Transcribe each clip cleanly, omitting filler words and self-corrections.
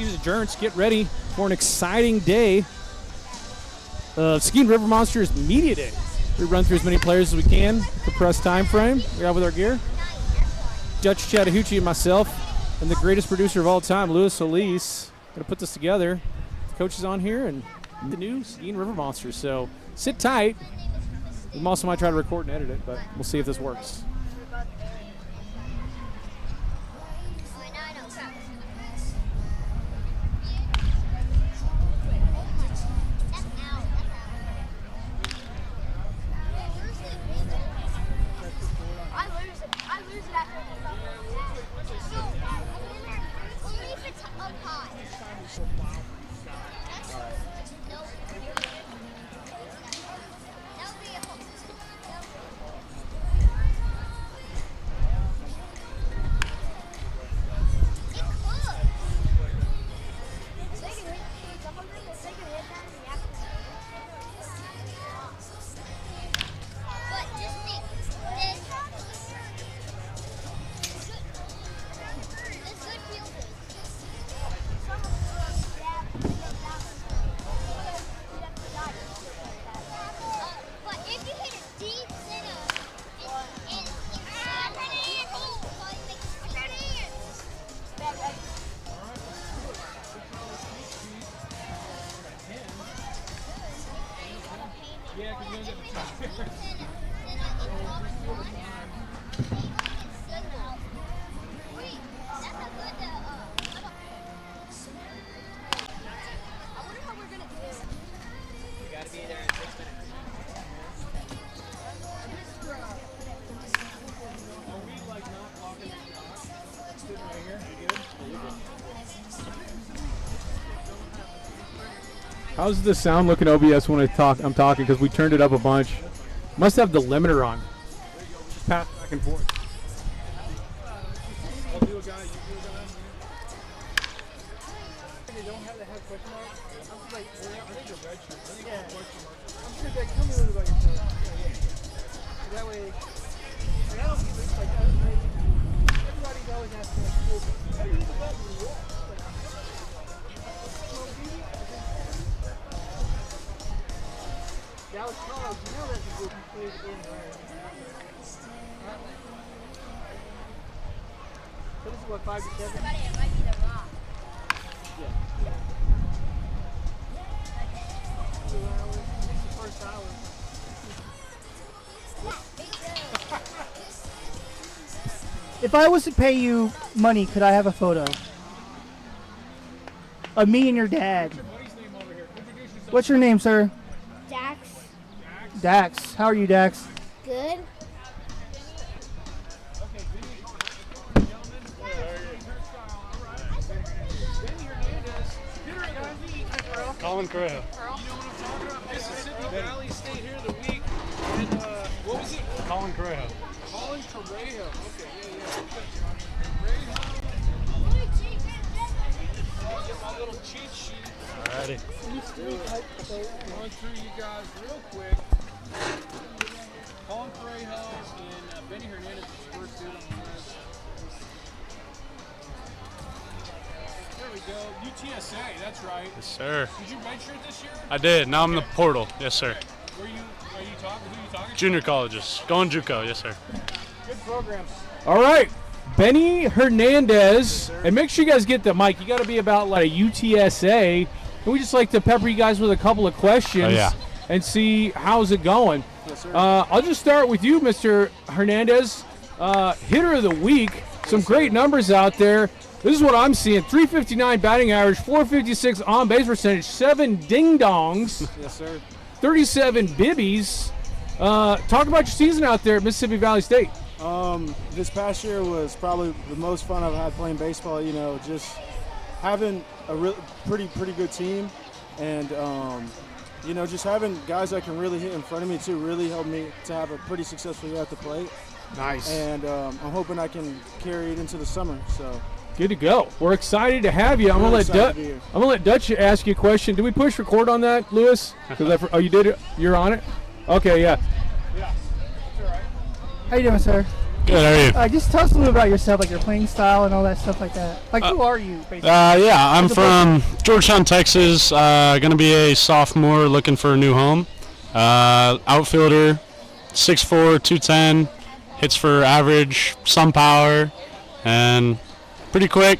ladies and gents, get ready for an exciting day of Seguin River Monsters Media Day. We run through as many players as we can, compressed time frame. We have with our gear. Dutch Chattahoochee and myself, and the greatest producer of all time, Louis Solis, going to put this together. The coach is on here, and the new Seguin River Monsters. So sit tight. We also might try to record and edit it, but we'll see if this works. How's the sound looking OBS when I'm talking? Because we turned it up a bunch. Must have the limiter on. Just pass back and forth. I'll do a guy, you do a guy. They don't have the head question mark. I'm like, I think a red shirt. I think it's a question mark. I'm sure they tell me a little about yourself. Yeah. That way, like, I don't think like everybody's always asking at school, hey, who's the best in the world? That was Charles. You know that's a good play to go in there. So this is what, 5 to 7? It might be the rock. Yeah. 2 hours. This is the first hour. If I was to pay you money, could I have a photo of me and your dad? What's your name, sir? Dax. Dax. How are you, Dax? Good. Colin Correa. Mississippi Valley State here of the week. And what was it? Colin Correa. Colin Correa. Okay, yeah. Get my little cheat sheet. Alrighty. Going through you guys real quick. Colin Correa and Benny Hernandez is first dude on the list. There we go. UTSA, that's right. Yes, sir. Did you redshirt this year? I did. Now I'm in the portal. Yes, sir. Are you talking? Who are you talking to? Junior colleges. Going JUCO. Yes, sir. Good program. All right. Benny Hernandez. And make sure you guys get the mic. You got to be about like a UTSA. And we just like to pepper you guys with a couple of questions and see how's it going. Yes, sir. I'll just start with you, Mr. Hernandez. Hitter of the week. Some great numbers out there. This is what I'm seeing. 359 batting average, 456 on-base percentage, 7 ding-dongs. Yes, sir. 37 bibbies. Talk about your season out there at Mississippi Valley State. This past year was probably the most fun I've had playing baseball. You know, just having a pretty good team, and you know, just having guys that can really hit in front of me too really helped me to have a pretty successful year at the plate. Nice. And I'm hoping I can carry it into the summer. So. Good to go. We're excited to have you. I'm gonna let Dutch ask you a question. Did we push record on that, Lewis? Oh, you did it. You're on it. Okay, yeah. How you doing, sir? Good, how are you? Just tell us a little about yourself, like your playing style and all that stuff like that. Like, who are you, basically? Yeah, I'm from Georgetown, Texas. Going to be a sophomore looking for a new home. Outfielder, 6'4", 210, hits for average, some power, and pretty quick.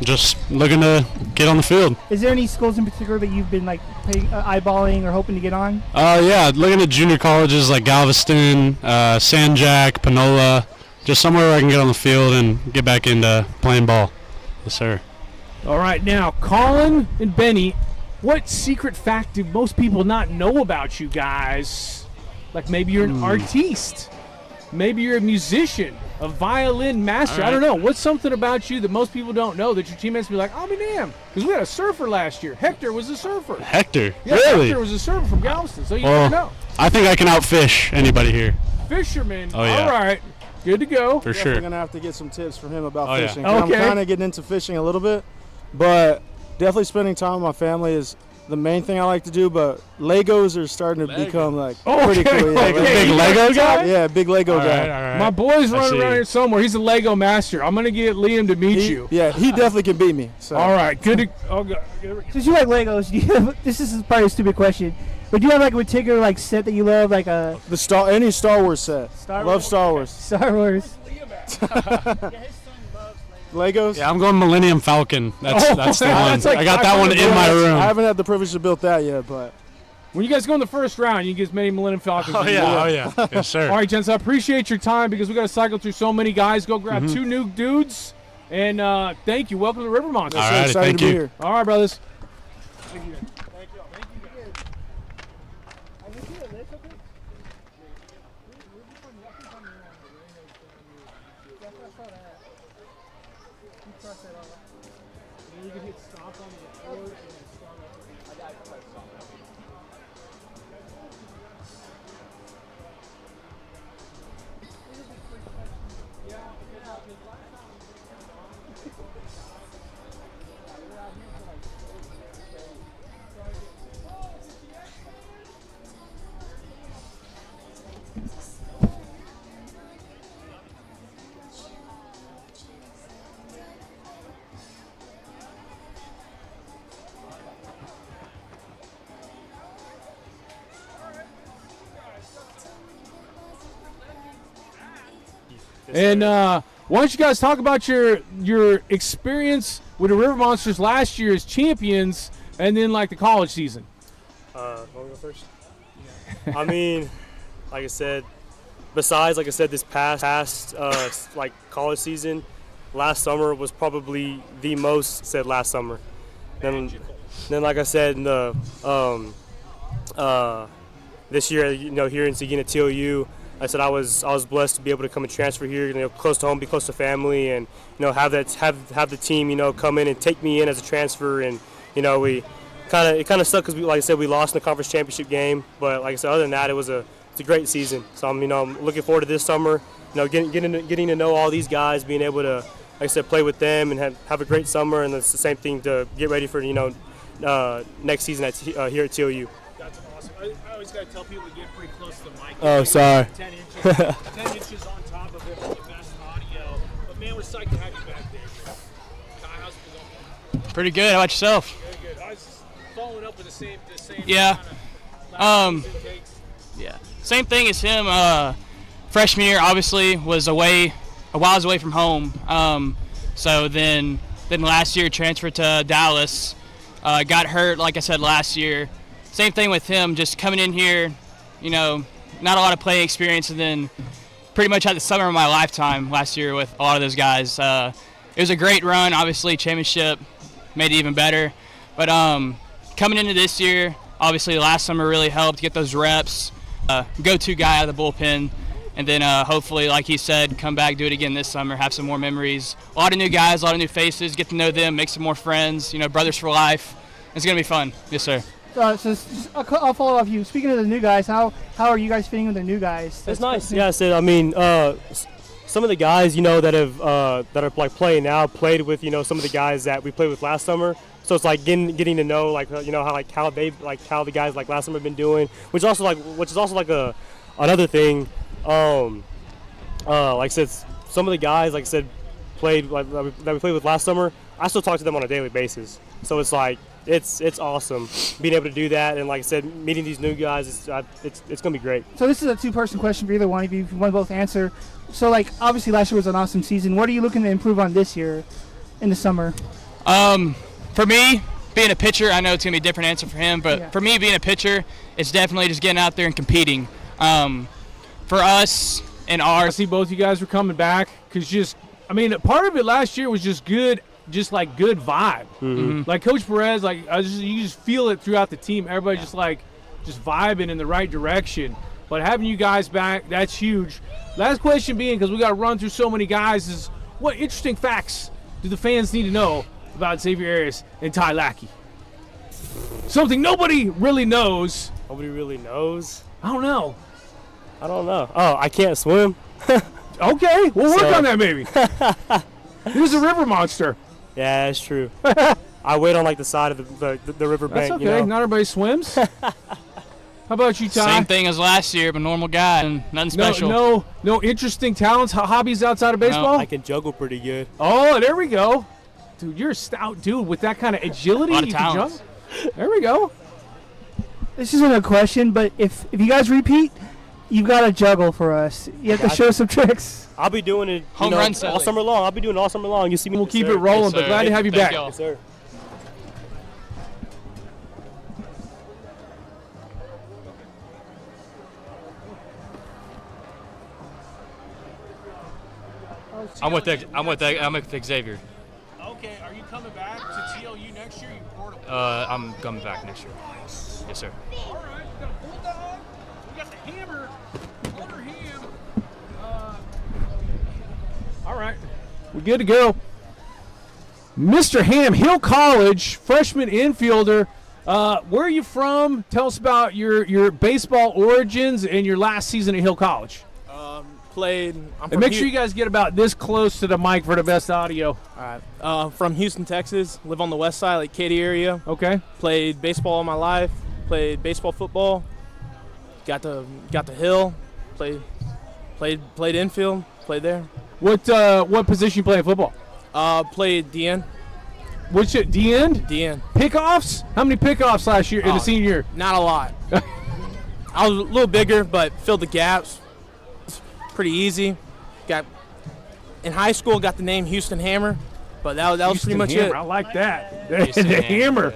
Just looking to get on the field. Is there any schools in particular that you've been like eyeballing or hoping to get on? Yeah, looking at junior colleges like Galveston, San Jack, Panola, just somewhere where I can get on the field and get back into playing ball. Yes, sir. All right, now, Colin and Benny, what secret fact do most people not know about you guys? Like maybe you're an artiste. Maybe you're a musician, a violin master. I don't know. What's something about you that most people don't know that your teammates be like, oh, damn. Because we had a surfer last year. Hector was a surfer. Hector? Yeah, Really? Hector was a surfer from Galveston, so you never know. I think I can outfish anybody here. Fisherman. Oh, yeah. All right. Good to go. For Definitely sure. going to have to get some tips from him about Yeah. fishing. 'Cause Okay. I'm kind of getting into fishing a little bit, but definitely spending time with my family is the main thing I like to do, but Legos are starting to become like pretty cool. Yeah, okay. Big Lego guy? yeah, big Lego All guy. right, all right. My boy's I running see. around here somewhere. He's a Lego master. I'm going to get Liam to meet you. Yeah, he definitely can beat me. So. All right. Good to oh, God. Since you like Legos, do you have, this is probably a stupid question, but do you have like a particular like set that you love, like a Any Star Wars set. Love Star Wars. Star Wars? Legos. Yeah, I'm going Millennium Falcon. That's the one. that's like I got that one in my I room. haven't had the privilege to build that yet, but When you guys go in the first round, you can get as many Millennium Falcons. Oh as you yeah, want. oh yeah. Yes, sir. All right, gents, I appreciate your time because we got to cycle through so many guys. Go grab two new dudes. And thank you. Welcome to River Monsters. All right, excited thank to be you. here. All right, brothers. And why don't you guys talk about your experience with the River Monsters last year as champions, and then like the college season? Want to go first? I mean, like I said, besides this past like college season, last summer was probably the most said last summer. Then like I said in the this year, here in Seguin at TOU. I said I was blessed to be able to come and transfer here, close to home, be close to family, and have the team, come in and take me in as a transfer, and it kind of sucked because like I said, we lost in the conference championship game, but like I said, other than that, it's a great season. So I'm looking forward to this summer, getting to know all these guys, being able to, like I said, play with them and have a great summer, and it's the same thing to get ready for next season here at TOU. That's awesome. I always got to tell people to get pretty close to the mic. Oh, sorry. 10 inches on top of it for the best audio. But man, we're psyched to have you back there. Kai, how's it going? Pretty good. How about yourself? Very good. I was just following up with the same Yeah. kind of last season takes. Yeah. Same thing as him. Freshman year, obviously, was a while away from home. So then last year, transferred to Dallas. Got hurt, like I said, last year. Same thing with him, just coming in here, not a lot of playing experience, and then pretty much had the summer of my lifetime last year with a lot of those guys. It was a great run, obviously, championship made it even better. But coming into this year, obviously last summer really helped get those reps, go-to guy out of the bullpen, and then hopefully, like he said, come back, do it again this summer, have some more memories. A lot of new guys, a lot of new faces, get to know them, make some more friends, brothers for life. It's going to be fun. Yes, sir. I'll follow up you. Speaking of the new guys, how are you guys fitting with the new guys? It's nice. Yeah, I said. I mean, some of the guys, that are like playing now, played with, some of the guys that we played with last summer. So it's like getting to know, like, how the guys like last summer have been doing, which is also like another thing. Like I said, some of the guys, like I said, played that we played with last summer. I still talk to them on a daily basis. So it's like it's awesome being able to do that, and like I said, meeting these new guys. It's gonna be great. So this is a two-person question for either one of you. If you want to both answer. So like obviously last year was an awesome season. What are you looking to improve on this year in the summer? For me, being a pitcher, I know it's gonna be a different answer for him, but Yeah. for me, being a pitcher, it's definitely just getting out there and competing. For us and I our see both you guys were coming back because part of it last year was just good, just like good vibe. Mm-hmm. Like Coach Perez, like you just feel it throughout the team. Everybody just vibing in the right direction. But having you guys back, that's huge. Last question being, because we got to run through so many guys, is what interesting facts do the fans need to know about Xavier Arias and Ty Lackey? Something nobody really knows. Nobody really knows. I don't know. Oh, I can't swim. Okay, we'll work So- on that maybe. Here's a river monster. Yeah, that's true. I wait on like the side of the river That's bank. okay. You know? Not everybody swims. How about you, Ty? same thing as last year, but normal guy and nothing special. No interesting talents, hobbies outside of baseball? I can juggle pretty good. Oh, there we go. Dude, you're a stout dude with that kind of agility. A lot of you can talents. jump. There we go. This isn't a question, but if you guys repeat, you've got to juggle for us. You have to Gotcha. show some tricks. I'll be doing it Home run all selling. summer long. I'll be doing it all summer long. You see me. We'll Yes, keep sir. it rolling, Yes, but sir. glad to have you Thank back. y'all. Yes, sir. I'm with Xavier. Okay, are you coming back to TLU next year? You portable. I'm coming back next year. Yes, sir. All right, we got a bulldog. We got the hammer. Hunter Ham. All right, we're good to go. Mr. Ham, Hill College, freshman infielder. Where are you from? Tell us about your baseball origins and your last season at Hill College. I'm And from make sure you guys get about this close to the mic for the best audio. All right. From Houston, Texas. Live on the west side, like Katy area. Okay. Played baseball all my life. Played baseball, football. Got to Hill. Played infield. Played there. What position you play in football? Played DN. Which D end? DN. Pickoffs? How many pickoffs last year in the senior year? Not a lot. I was a little bigger, but filled the gaps. It's pretty easy. In high school, got the name Houston Hammer, but that was Houston pretty much Hammer. it. I like that. Houston The Hammer, hammer.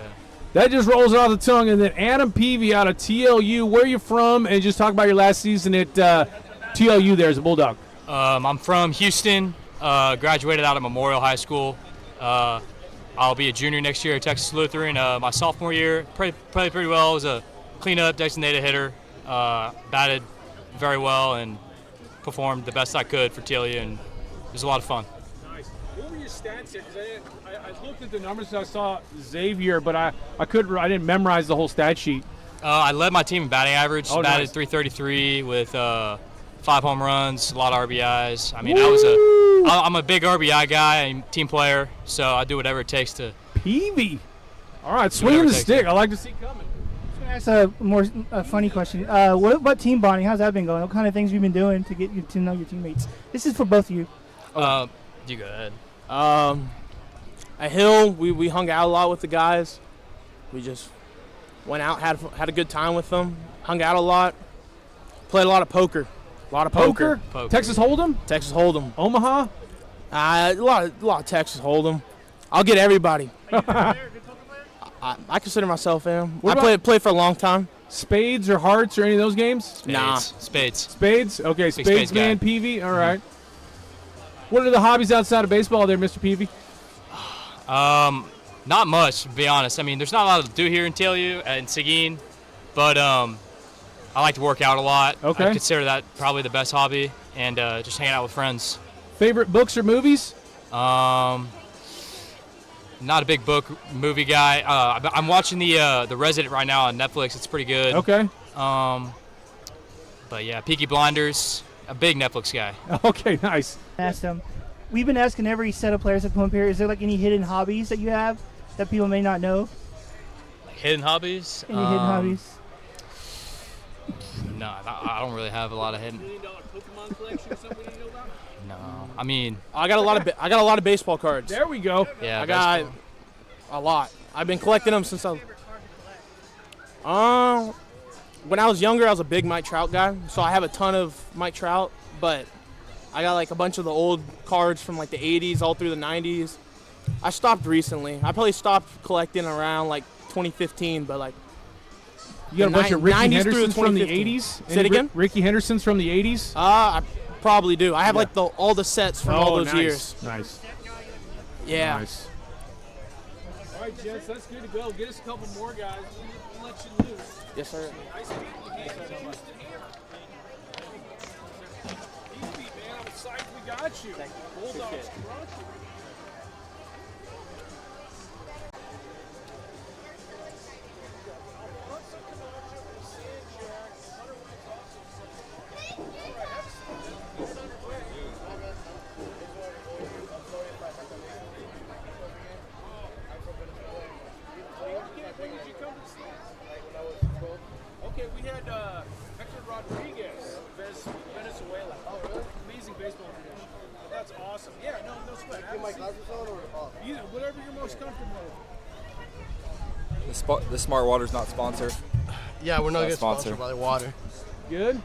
That just rolls off the tongue. And then Adam Peavy out of TLU. Where are you from? And just talk about your last season at TLU there as a Bulldog. I'm from Houston. Graduated out of Memorial High School. I'll be a junior next year at Texas Lutheran. My sophomore year, played pretty well. I was a cleanup, designated hitter. Batted very well and performed the best I could for TLU, and it was a lot of fun. Nice. What were your stats? Because I looked at the numbers and I saw Xavier, but I didn't memorize the whole stat sheet. I led my team in batting average. Oh, batted nice. 333 with 5 home runs, a lot of RBIs. I mean, Woo! I'm a big RBI guy and team player, so I do whatever it takes to. Peavy. All right, swinging the takes stick. it. I like to see coming. That's a more funny question. What about team bonding? How's that been going? What kind of things have you been doing to get you to know your teammates? This is for both of you. You go ahead. At Hill, we hung out a lot with the guys. We just went out, had a good time with them, hung out a lot, played a lot of poker. Poker? Texas Hold'em? Texas Hold'em. Omaha? A lot of Texas Hold'em. I'll get everybody. I consider myself am. What I about- played for a long time. Spades or hearts or any of those games? Nah. Spades. Spades? Okay, Big Spades spades man, guy. Peavy. All right. What are the hobbies outside of baseball there, Mr. Peavy? Not much, to be honest. I mean, there's not a lot to do here in TLU and Seguin, but I like to work out a lot. Okay. I consider that probably the best hobby, and just hanging out with friends. Favorite books or movies? Not a big book movie guy. I'm watching the Resident right now on Netflix. It's pretty good. Okay. But yeah, Peaky Blinders. A big Netflix guy. Okay, nice. Ask them. We've been asking every set of players that come up here. Is there like any hidden hobbies that you have that people may not know? Like hidden hobbies. Any hidden hobbies? No, I don't really have a lot of hidden. $1 million Pokemon collection, something you know about? No, I mean, I got a lot of baseball cards. There we go. yeah, I got baseball. a lot. I've been collecting them since when I was younger, I was a big Mike Trout guy, so I have a ton of Mike Trout, but I got like a bunch of the old cards from like the 80s all through the 90s. I stopped recently. I probably stopped collecting around like 2015, but like You got a bunch of Ricky 90s through Hendersons from the 2015. 80s? Say it again? Ricky Hendersons from the 80s? I probably do. I have like all the sets from all those nice. years. Nice. Yeah. Nice. All right, gents, that's good to go. Get us a couple more guys. We'll let you loose. Yes, sir. Nice meeting you. Hey, Houston here. Easy, man. I'm excited we got you. Bulldogs crushed you. Okay, we had Hector Rodriguez, Venezuela. Oh, really? Amazing baseball tradition. That's awesome. Yeah, no sweat. Get my glasses on or off? Either, whatever you're most comfortable with. The Smart Water's not sponsored. Yeah, we're not Not getting sponsored. sponsored by the water. Good.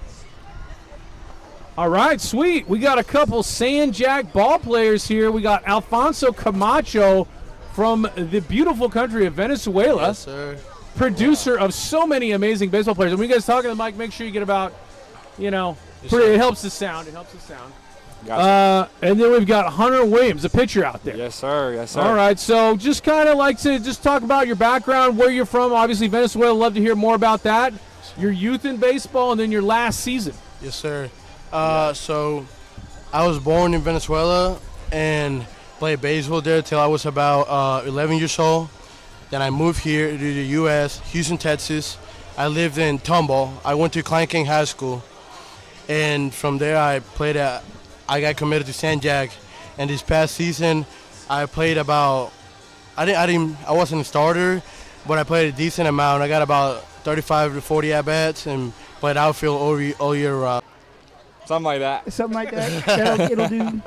All right, sweet. We got a couple Sand Jack ball players here. We got Alfonso Camacho from the beautiful country of Venezuela. Yes, sir. Producer of so many amazing baseball players. And when you guys talking to the mic, make sure you get about, Yes, it helps the sound. It helps the sound. Gotcha. And then we've got Hunter Williams, a pitcher out there. Yes, sir. Yes, sir. All right, so just kind of like to just talk about your background, where you're from. Obviously, Venezuela. Love to hear more about that. Your youth in baseball, and then your last season. Yes, sir. So I was born in Venezuela and played baseball there till I was about 11 years old. Then I moved here to the U.S., Houston, Texas. I lived in Tomball. I went to Klein King High School. And from there I got committed to San Jack. And this past season I played about, I wasn't a starter, but I played a decent amount. I got about 35 to 40 at-bats and played outfield all year round. Something like that. Something like that. It'll do.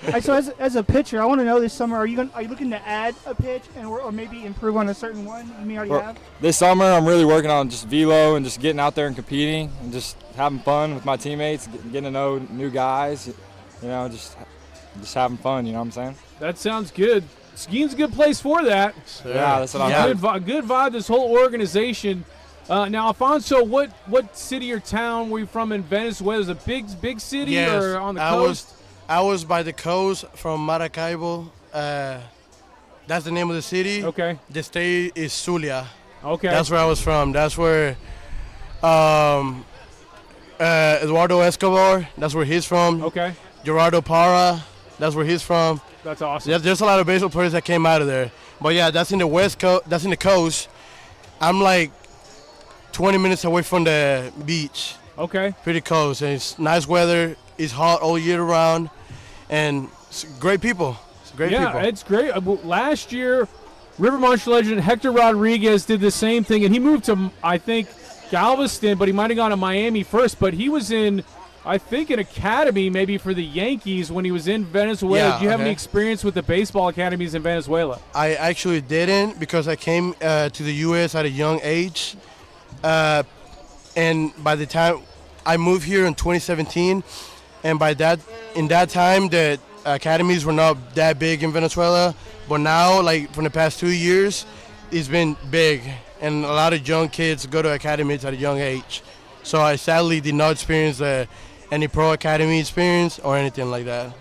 All right, so as a pitcher, I want to know this summer, are you looking to add a pitch or maybe improve on a certain one you may already have? This summer, I'm really working on just velo and just getting out there and competing and just having fun with my teammates, getting to know new guys, just having fun, you know what I'm saying? That sounds good. Seguin's a good place for that. Yeah, that's what I'm Good, good vibe, this whole organization. Now, Alfonso, what city or town were you from in Venezuela? Is it a big city or on the coast? I was by the coast from Maracaibo. That's the name of the city. Okay. The state is Zulia. Okay. That's where I was from. That's where Eduardo Escobar, that's where he's from. Okay. Gerardo Parra, that's where he's from. That's awesome. Yeah, there's a lot of baseball players that came out of there. But yeah, that's in the West Coast. That's in the coast. I'm like 20 minutes away from the beach. Okay. Pretty close. And it's nice weather. It's hot all year round. And it's great people. People. Yeah, it's great. Last year, River Monster legend Hector Rodriguez did the same thing, and he moved to, I think, Galveston, but he might have gone to Miami first. But he was in, I think, an academy maybe for the Yankees when he was in Venezuela. Yeah, Do you have any experience with the baseball academies in Venezuela? I actually didn't because I came to the U.S. at a young age. And by the time I moved here in 2017, and in that time, the academies were not that big in Venezuela. But now, like from the past 2 years, it's been big, and a lot of young kids go to academies at a young age. So I sadly did not experience any pro academy experience or anything like that.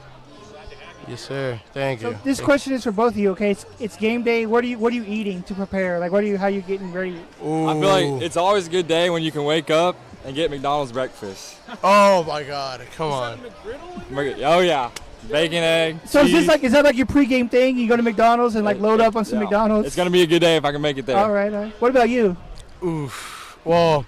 Yes, sir. Thank you. This question is for both of you. Okay, it's game day. What are you eating to prepare? Like, how are you getting ready? Ooh. I feel like it's always a good day when you can wake up and get McDonald's breakfast. Oh my God! Come on. Oh yeah, bacon, egg. So cheese. is that like your pregame thing? You go to McDonald's and load up on some Yeah. McDonald's? It's gonna be a good day if I can make it there. All right. What about you? Oof. Well,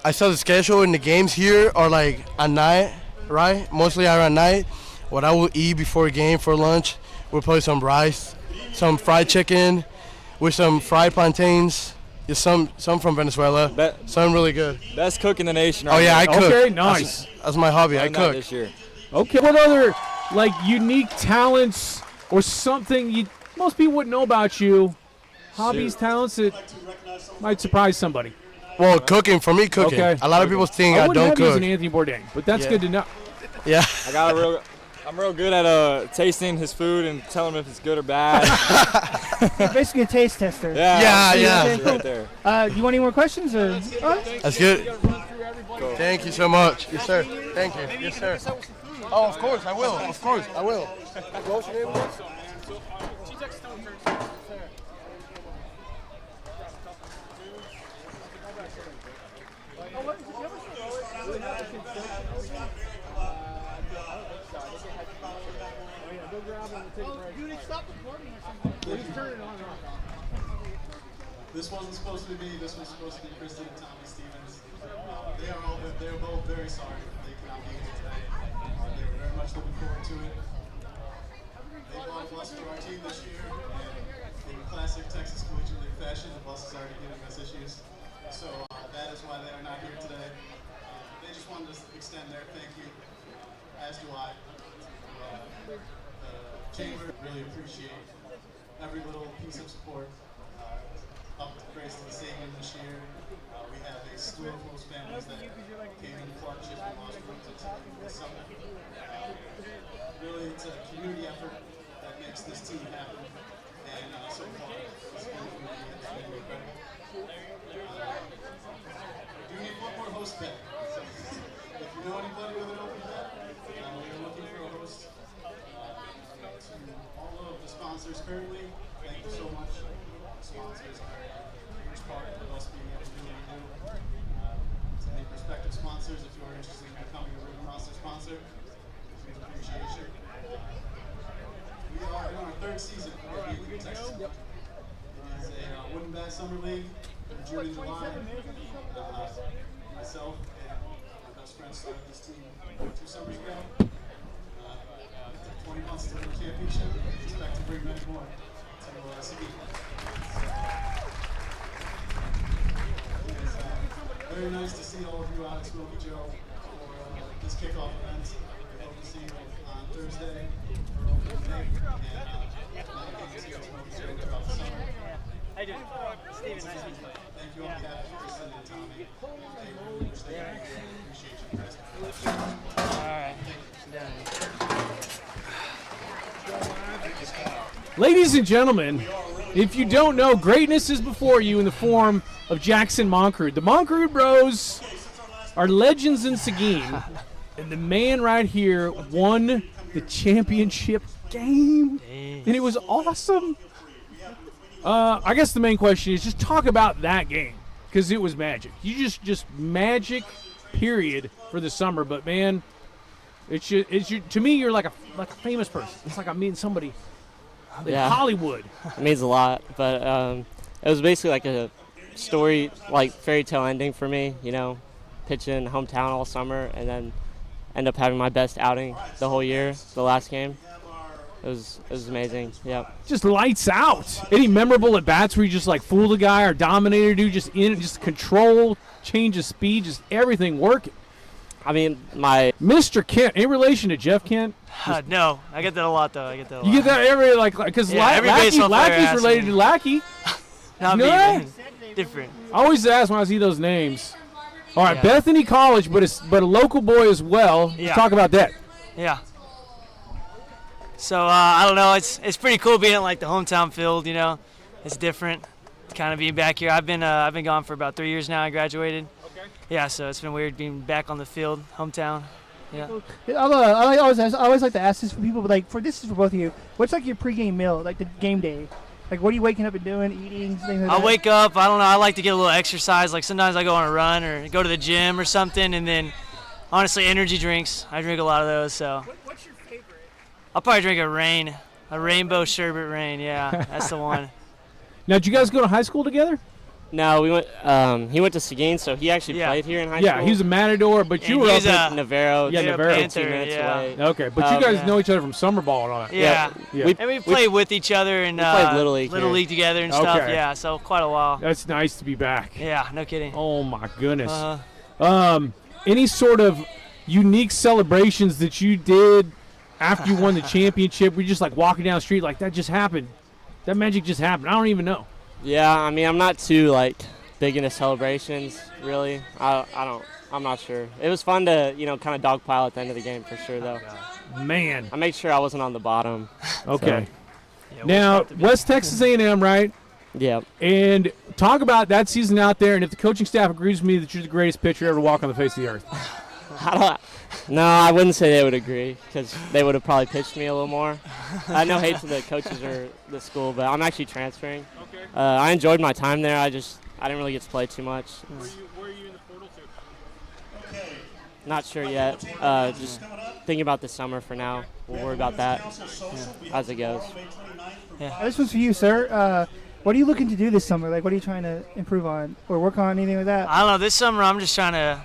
I saw the schedule and the games here are like at night, right? Mostly are at night. What I will eat before a game for lunch, we'll probably some rice, some fried chicken with some fried plantains, some from Venezuela. Some really good. Best cook in the nation. Right Oh yeah, now. I cook. Okay, nice. That's my hobby. I Learned that cook. this year. Okay, what other like unique talents or something most people wouldn't know about you? Hobbies, talents that might surprise somebody. Well, cooking for me, cooking. Okay. A lot of people think I wouldn't don't have you as cook. an Anthony Bourdain, but that's Yeah. good to know. Yeah. I'm real good at tasting his food and telling him if it's good or bad. You're basically a taste tester. Yeah. Okay, cool. Right there. Do you want any more questions? Or? That's good. Thank you so much. Yes, sir. Thank you. Yes, sir. Oh, of course I will. Of course I will. What's your name? This wasn't supposed to be me. This was supposed to be Kristen and Tommy Stevens. They are both very sorry that they could not be here today. They were very much looking forward to it. They bought a bus for our team this year, and in classic Texas collegiate league fashion, the bus is already giving us issues. So that is why they are not here today. They just wanted to extend their thank you, as do I. The chamber really appreciate every little piece of support. Up to praise to the Seguin this year. We have a slew of host families that came in partnership and lost roots this summer. Really, it's a community effort that makes this team happen. And so far, this community has been incredible. We do need one more host bed. So if you know anybody with an open bed, we are looking for a host. To all of the sponsors currently, thank you so much. Sponsors are a huge part of us being able to do what we do. To any prospective sponsors, if you are interested in becoming a Ribbon Roster sponsor, we appreciate you. We are in our third season of the Texas. It is a wooden bat summer league in June and July. Myself and my best friend started this team 2 summers ago. 20 months to win the championship. We expect to bring many more to Seguin. Very nice to see all of you out at Smoky Joe for this kickoff event. We hope to see you on Thursday for opening day, and many games here at Smoky Joe throughout the summer. How you doing? Steven, nice to meet you. Thank you on behalf of Kristen and Tommy. They really wish they could be here. Appreciate you guys. All right. Sit down here. Ladies and gentlemen, if you don't know, greatness is before you in the form of Jackson Moncrude. The Moncrude Bros are legends in Seguin, and the man right here won the championship game, and it was awesome. I guess the main question is just talk about that game, because it was magic. You just magic, period, for the summer. But man, to me, you're like a famous person. It's like I'm meeting somebody in Hollywood. It means a lot, but it was basically like a story, like fairy tale ending for me, you know, pitching hometown all summer and then end up having my best outing the whole year, the last game. It was amazing, yeah. Just lights out. Any memorable at bats where you just like fool the guy or dominator dude, just control, change of speed, just everything working? I mean, Mr. Kent, in relation to Jeff Kent? No, I get that a lot though. You get that every because every baseball player Lackey's asks related me. to Lackey. Not You know me, that? man. Different. I always ask when I see those names. All right, Yeah. Bethany College, but a local boy as well. Yeah. Let's talk about that. Yeah. So I don't know. It's pretty cool being at like the hometown field. You know, it's different. Kind of being back here. I've been gone for about 3 years now. I graduated. Okay. Yeah, so it's been weird being back on the field, hometown. Yeah. I always like to ask this for people, but like this is for both of you. What's like your pregame meal, like the game day? Like what are you waking up and doing, eating, things like I that? wake up. I don't know. I like to get a little exercise. Like sometimes I go on a run or go to the gym or something, and then honestly, energy drinks. I drink a lot of those. So. What's your favorite? I'll probably drink a rainbow sherbet rain. Yeah, that's the one. Now, did you guys go to high school together? No, we went. He went to Seguin, so he actually played here in high school. Yeah, he's a Matador, but And you were he up was at Navarro. Yeah, Navarro. 15 minutes away. Okay, but you guys know each other from summer ball and all that. Yeah. Yeah. And we played with each other and we played Little League here. together and stuff. Okay. Yeah, so quite a while. That's nice to be back. Yeah, no kidding. Oh my goodness. Uh-huh. Any sort of unique celebrations that you did after you won the championship? Were you just like walking down the street like that just happened? That magic just happened. I don't even know. Yeah, I mean, I'm not too like big into celebrations, really. I'm not sure. It was fun to, kind of dogpile at the end of the game for sure, though. Man. I made sure I wasn't on the bottom. Okay. Now, West Texas A&M, right? Yeah. And talk about that season out there, and if the coaching staff agrees with me that you're the greatest pitcher ever to walk on the face of the earth. No, I wouldn't say they would agree because they would have probably pitched me a little more. No hate to the coaches or the school, but I'm actually transferring. Okay. I enjoyed my time there. I didn't really get to play too much. Where are you in the portal to? Not sure yet. Just thinking about the summer for now. We'll worry about that as it goes. Yeah. This one's for you, sir. What are you looking to do this summer? Like, what are you trying to improve on or work on, anything like that? I don't know. This summer, I'm just trying to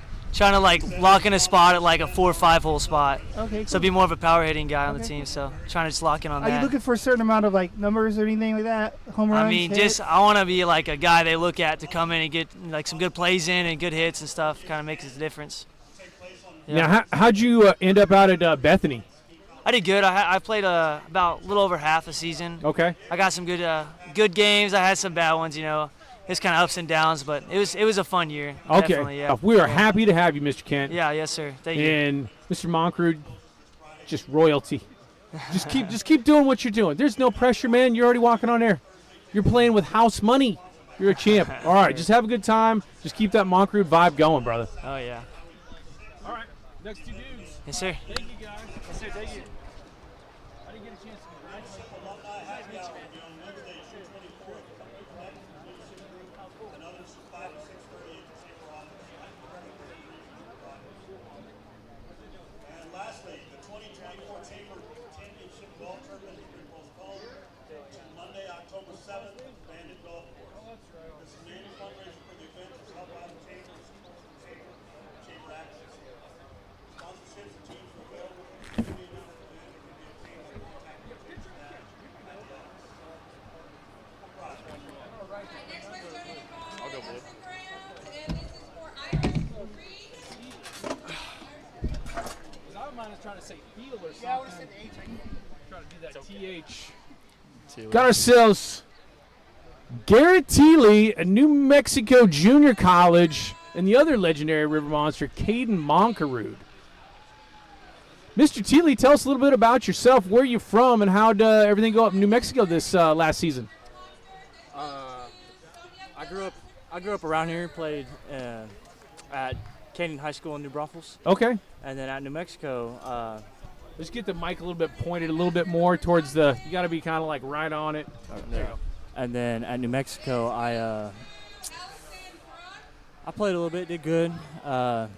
like lock in a spot at like a 4 or 5 hole spot. Okay. Cool. So be more of a power hitting guy on the team. So trying to just lock in on Are that. you looking for a certain amount of like numbers or anything like that? Home runs? I mean, hits? I want to be like a guy they look at to come in and get like some good plays in and good hits and stuff. Kind of makes a difference. Yeah. Now, how'd you end up out at Bethany? I did good. I played about a little over half a season. Okay. I got some good games. I had some bad ones. It's kind of ups and downs, but it was a fun year. Okay. Definitely, yeah. We are happy to have you, Mr. Kent. Yeah, yes, sir. Thank you. And Mr. Monkrud, just royalty. Just keep doing what you're doing. There's no pressure, man. You're already walking on air. You're playing with house money. You're a champ. All right, just have a good time. Just keep that Monkrud vibe going, brother. Oh, yeah. All right, next two dudes. Yes, sir. Thank you, guys. Yes, sir. Thank you. I didn't get a chance to And lastly, the 2024 Chamber Championship Golf Tournament has been postponed to Monday, October 7th at Bandit Golf Course. This is an annual fundraiser for the event to help out the Chamber and support the Chamber access. Sponsorships and teams are available for the community and the event. There can be a Chamber contact information for that at the office. I'll go, boys. trying to say feel or something. Yeah, we're saying H. Trying to do that TH. Got ourselves Garrett Thiele, a New Mexico Junior College, and the other legendary river monster, Caden Monkerud. Mr. Thiele, tell us a little bit about yourself, where you're from, and how'd everything go up in New Mexico this last season? I grew up around here, played at Canyon High School in New Braunfels. Okay. And then at New Mexico. Let's get the mic a little bit pointed a little bit more towards the, you got to be kind of like right on it. There you go. And then at New Mexico, I played a little bit, did good. But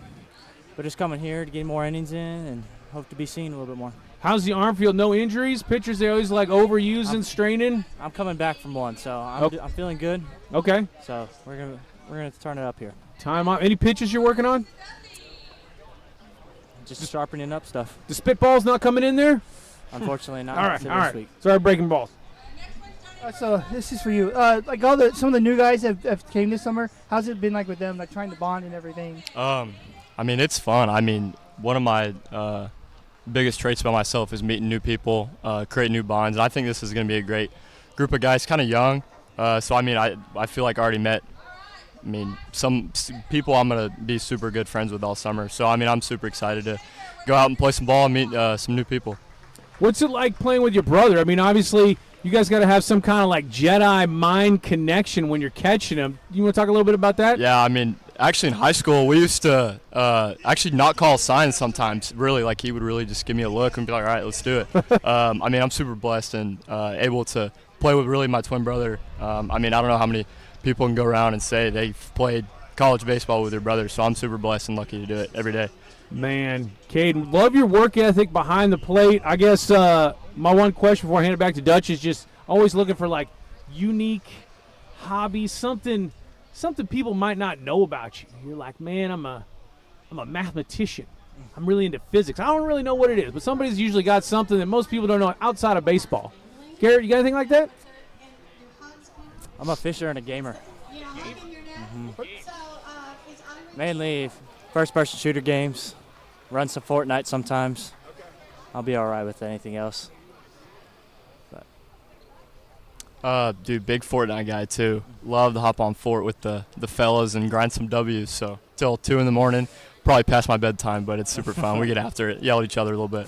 just coming here to get more innings in and hope to be seen a little bit more. How's the arm feel? No injuries? Pitchers, they always like overusing, straining? I'm coming back from one, so I'm feeling good. Okay. So we're gonna turn it up here. Time out. Any pitches you're working on? Just sharpening up stuff. The spitball's not coming in there? Unfortunately, not. All right, this week. Sorry, breaking balls. So this is for you. Like some of the new guys have came this summer. How's it been like with them, like trying to bond and everything? I mean, it's fun. I mean, one of my biggest traits about myself is meeting new people, creating new bonds. And I think this is going to be a great group of guys, kind of young. So I mean, I feel like I already met. I mean, some people I'm going to be super good friends with all summer. So, I mean, I'm super excited to go out and play some ball and meet some new people. What's it like playing with your brother? I mean, obviously, you guys got to have some kind of like Jedi mind connection when you're catching him. You want to talk a little bit about that? Yeah, I mean, actually in high school, we used to actually not call signs sometimes. Really, like he would really just give me a look and be like, all right, let's do it. I mean, I'm super blessed and able to play with really my twin brother. I mean, I don't know how many people can go around and say they've played college baseball with their brother, so I'm super blessed and lucky to do it every day. Man, Caden, love your work ethic behind the plate. I guess my one question before I hand it back to Dutch is just always looking for like unique hobbies, something something people might not know about you. You're like, man, I'm a mathematician. I'm really into physics. I don't really know what it is, but somebody's usually got something that most people don't know outside of baseball. Garrett, you got anything like that? I'm a fisher and a gamer. Mainly first-person shooter games. Run some Fortnite sometimes. I'll be all right with anything else. Dude, big Fortnite guy too. Love to hop on Fort with the fellas and grind some W's. So till 2 in the morning, probably past my bedtime, but it's super fun. We get after it, yell at each other a little bit.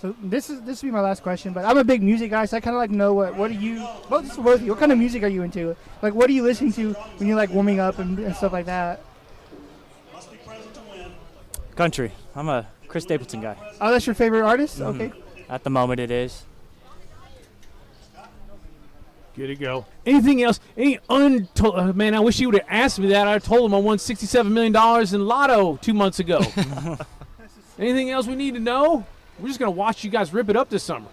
So this will be my last question, but I'm a big music guy, so I kind of like to know what are you? Well, this is both of you. What kind of music are you into? Like, what are you listening to when you're like warming up and stuff like that? Country. I'm a Chris Stapleton guy. Oh, that's your favorite artist? Mhm. Okay. At the moment, it is. Good to go. Anything else? Any untold? Man, I wish you would have asked me that. I told him I won $67 million in Lotto 2 months ago. Anything else we need to know? We're just going to watch you guys rip it up this summer.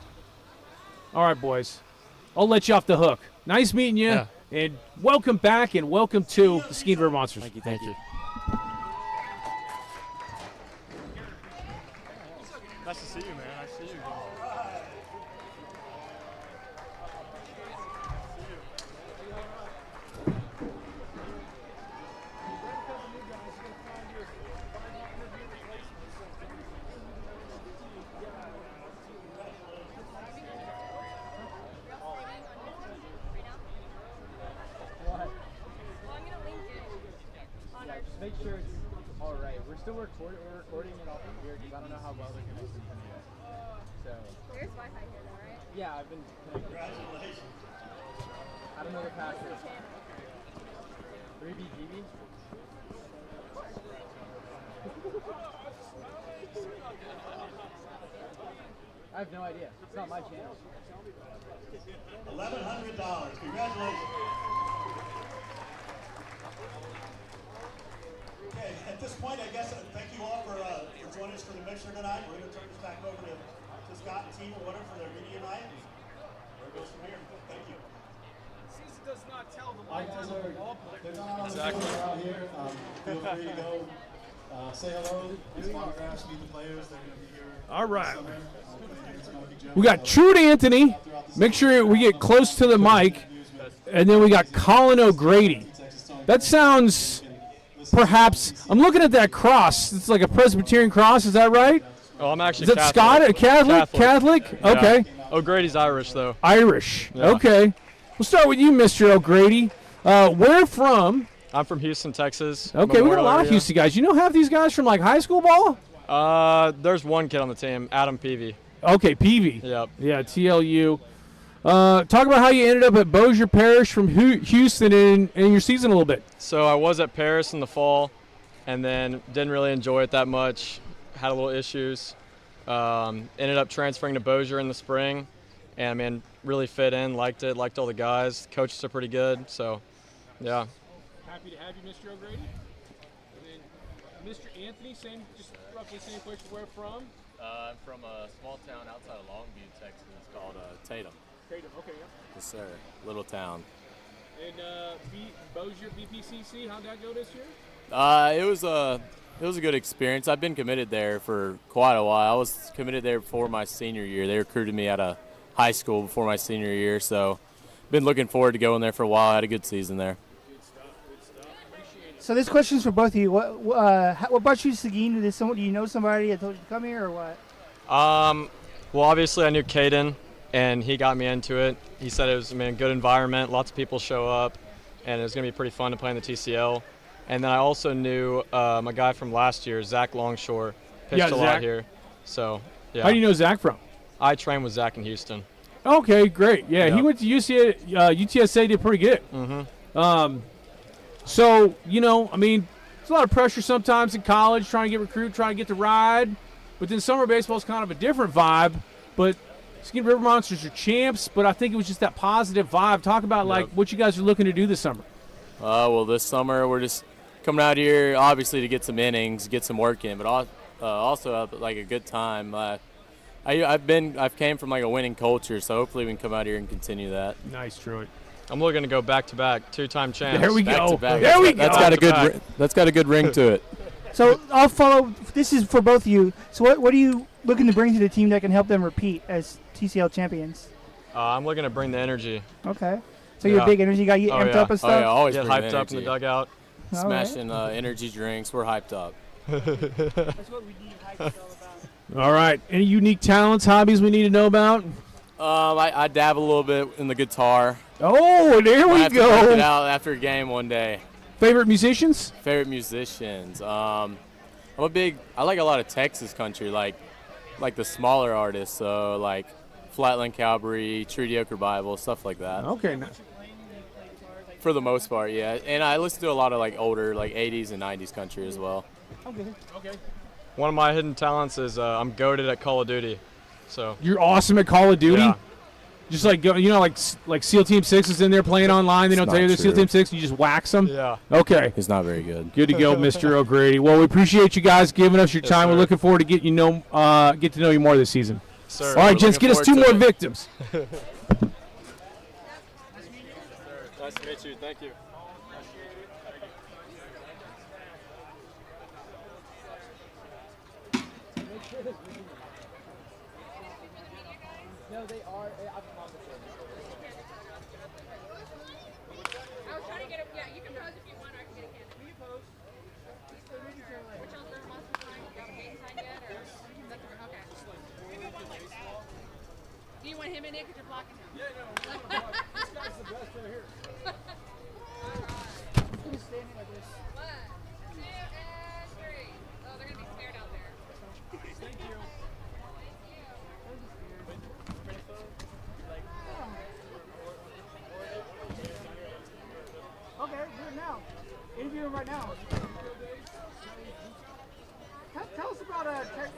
All right, boys. I'll let you off the hook. Nice meeting you. Yeah. And welcome back and welcome to the Seguin River Monsters. Thank you. Thank you. Nice to see you, man. Nice to see you. Make sure it's all right. We're still recording. We're recording it off of here because I don't know how well they're connected to me yet. So. There's Wi-Fi here, though, right? Yeah, I've been connected. Congratulations. I don't know the password. 3BGB. I have no idea. It's not my channel. $1,100. Congratulations. Okay, at this point, I guess thank you all for joining us for the mixer tonight. We're going to turn this back over to Scott and team or whatever for their media night. Where it goes from here. Thank you. Cece does not tell the All right, guys, they're not on the field out here. Feel free to go say hello, get autographs, meet the players. They're going to be here. All right. We got Trude Anthony. Make sure we get close to the mic. And then we got Colin O'Grady. That sounds... Perhaps I'm looking at that cross. It's like a Presbyterian cross. Is that right? Oh, I'm actually Is that Scottish? Catholic? Yeah. Okay. O'Grady's Irish, though. Irish. Yeah. Okay. We'll start with you, Mr. O'Grady. Where from? I'm from Houston, Texas. Okay, we got a Memorial lot of area. Houston guys. You know half these guys from like high school ball? There's one kid on the team, Adam Peavy. Okay, Peavy. Yep. Yeah, TLU. Talk about how you ended up at Bossier Parish from Houston in your season a little bit. So I was at Paris in the fall, and then didn't really enjoy it that much. Had a little issues. Ended up transferring to Bossier in the spring, and man, really fit in. Liked it. Liked all the guys. Coaches are pretty good. So, yeah. Happy to have you, Mr. O'Grady. And then Mr. Anthony, just roughly same place. Where from? I'm from a small town outside of Longview, Texas, called Tatum. Tatum. Okay. Yeah. Yes, sir. Little town. And Bossier BPCC, how'd that go this year? It was a good experience. I've been committed there for quite a while. I was committed there before my senior year. They recruited me out of high school before my senior year, so been looking forward to going there for a while. I had a good season there. Good stuff. Appreciate it. So this question's for both of you. What brought you to Seguin? Do you know somebody that told you to come here, or what? Well, obviously I knew Caden, and he got me into it. He said it was a good environment, lots of people show up, and it was going to be pretty fun to play in the TCL. And then I also knew a guy from last year, Zach Longshore, pitched a lot here. So, yeah. How do you know Zach from? I trained with Zach in Houston. Okay, great. Yeah, Yep. he went to UTSA, did pretty good. Mm-hmm. So, it's a lot of pressure sometimes in college, trying to get recruited, trying to get the ride. But then summer baseball is kind of a different vibe. But Seguin River Monsters are champs, but I think it was just that positive vibe. Talk about, what you guys are looking to do this summer. Well, this summer we're just coming out here, obviously, to get some innings, get some work in, but also have, a good time. I've came from, a winning culture, so hopefully we can come out here and continue that. Nice, Troy. I'm looking to go back-to-back, two-time champs. There we go. Back-to-back. There we That's go. got a good. That's got a good ring to it. So I'll follow. This is for both of you. So what are you looking to bring to the team that can help them repeat as TCL champions? I'm looking to bring the energy. Okay. So you're a big energy guy. You amped up and stuff. Oh yeah, always Get bring hyped the up in the energy. dugout. Smashing energy drinks. We're hyped up. That's what we need. Hype is all about. All right. Any unique talents, hobbies we need to know about? I dab a little bit in the guitar. Oh, there Might we have to break it go. out after a game one day. Favorite musicians? Favorite musicians. I like a lot of Texas country, like the smaller artists. So like Flatland Cavalry, Treaty Oak Revival, stuff like that. Okay. Nice. For the most part, yeah. And I listen to a lot of like older, like 80s and 90s country as well. Okay. One of my hidden talents is I'm goated at Call of Duty. So You're awesome at Call of Duty? Yeah. Just like, like SEAL Team 6 is in there playing online. They don't It's tell you not they're SEAL true. Team 6. You just wax them? Yeah. Okay. He's not very good. Good to go, Mr. O'Grady. Well, we appreciate you guys giving us your time. We're sir. looking forward to get to know you more this season. Sir, All right, we're gents, looking get us 2 forward more to it. victims. Nice to meet you. Thank you. No, they are. I've talked to them. I was trying to get it. Yeah, you can pose if you want, or I can get a camera. Will you pose? Which one's the most signed? You got a game signed yet, or? Okay. Do you want him in it because you're blocking him? Yeah, no. This guy's the best right here. He's standing like this. 1, 2, and 3. Oh, they're gonna be scared out there. Thank you. Okay, do it now. Interview him right now. Tell us about Texas.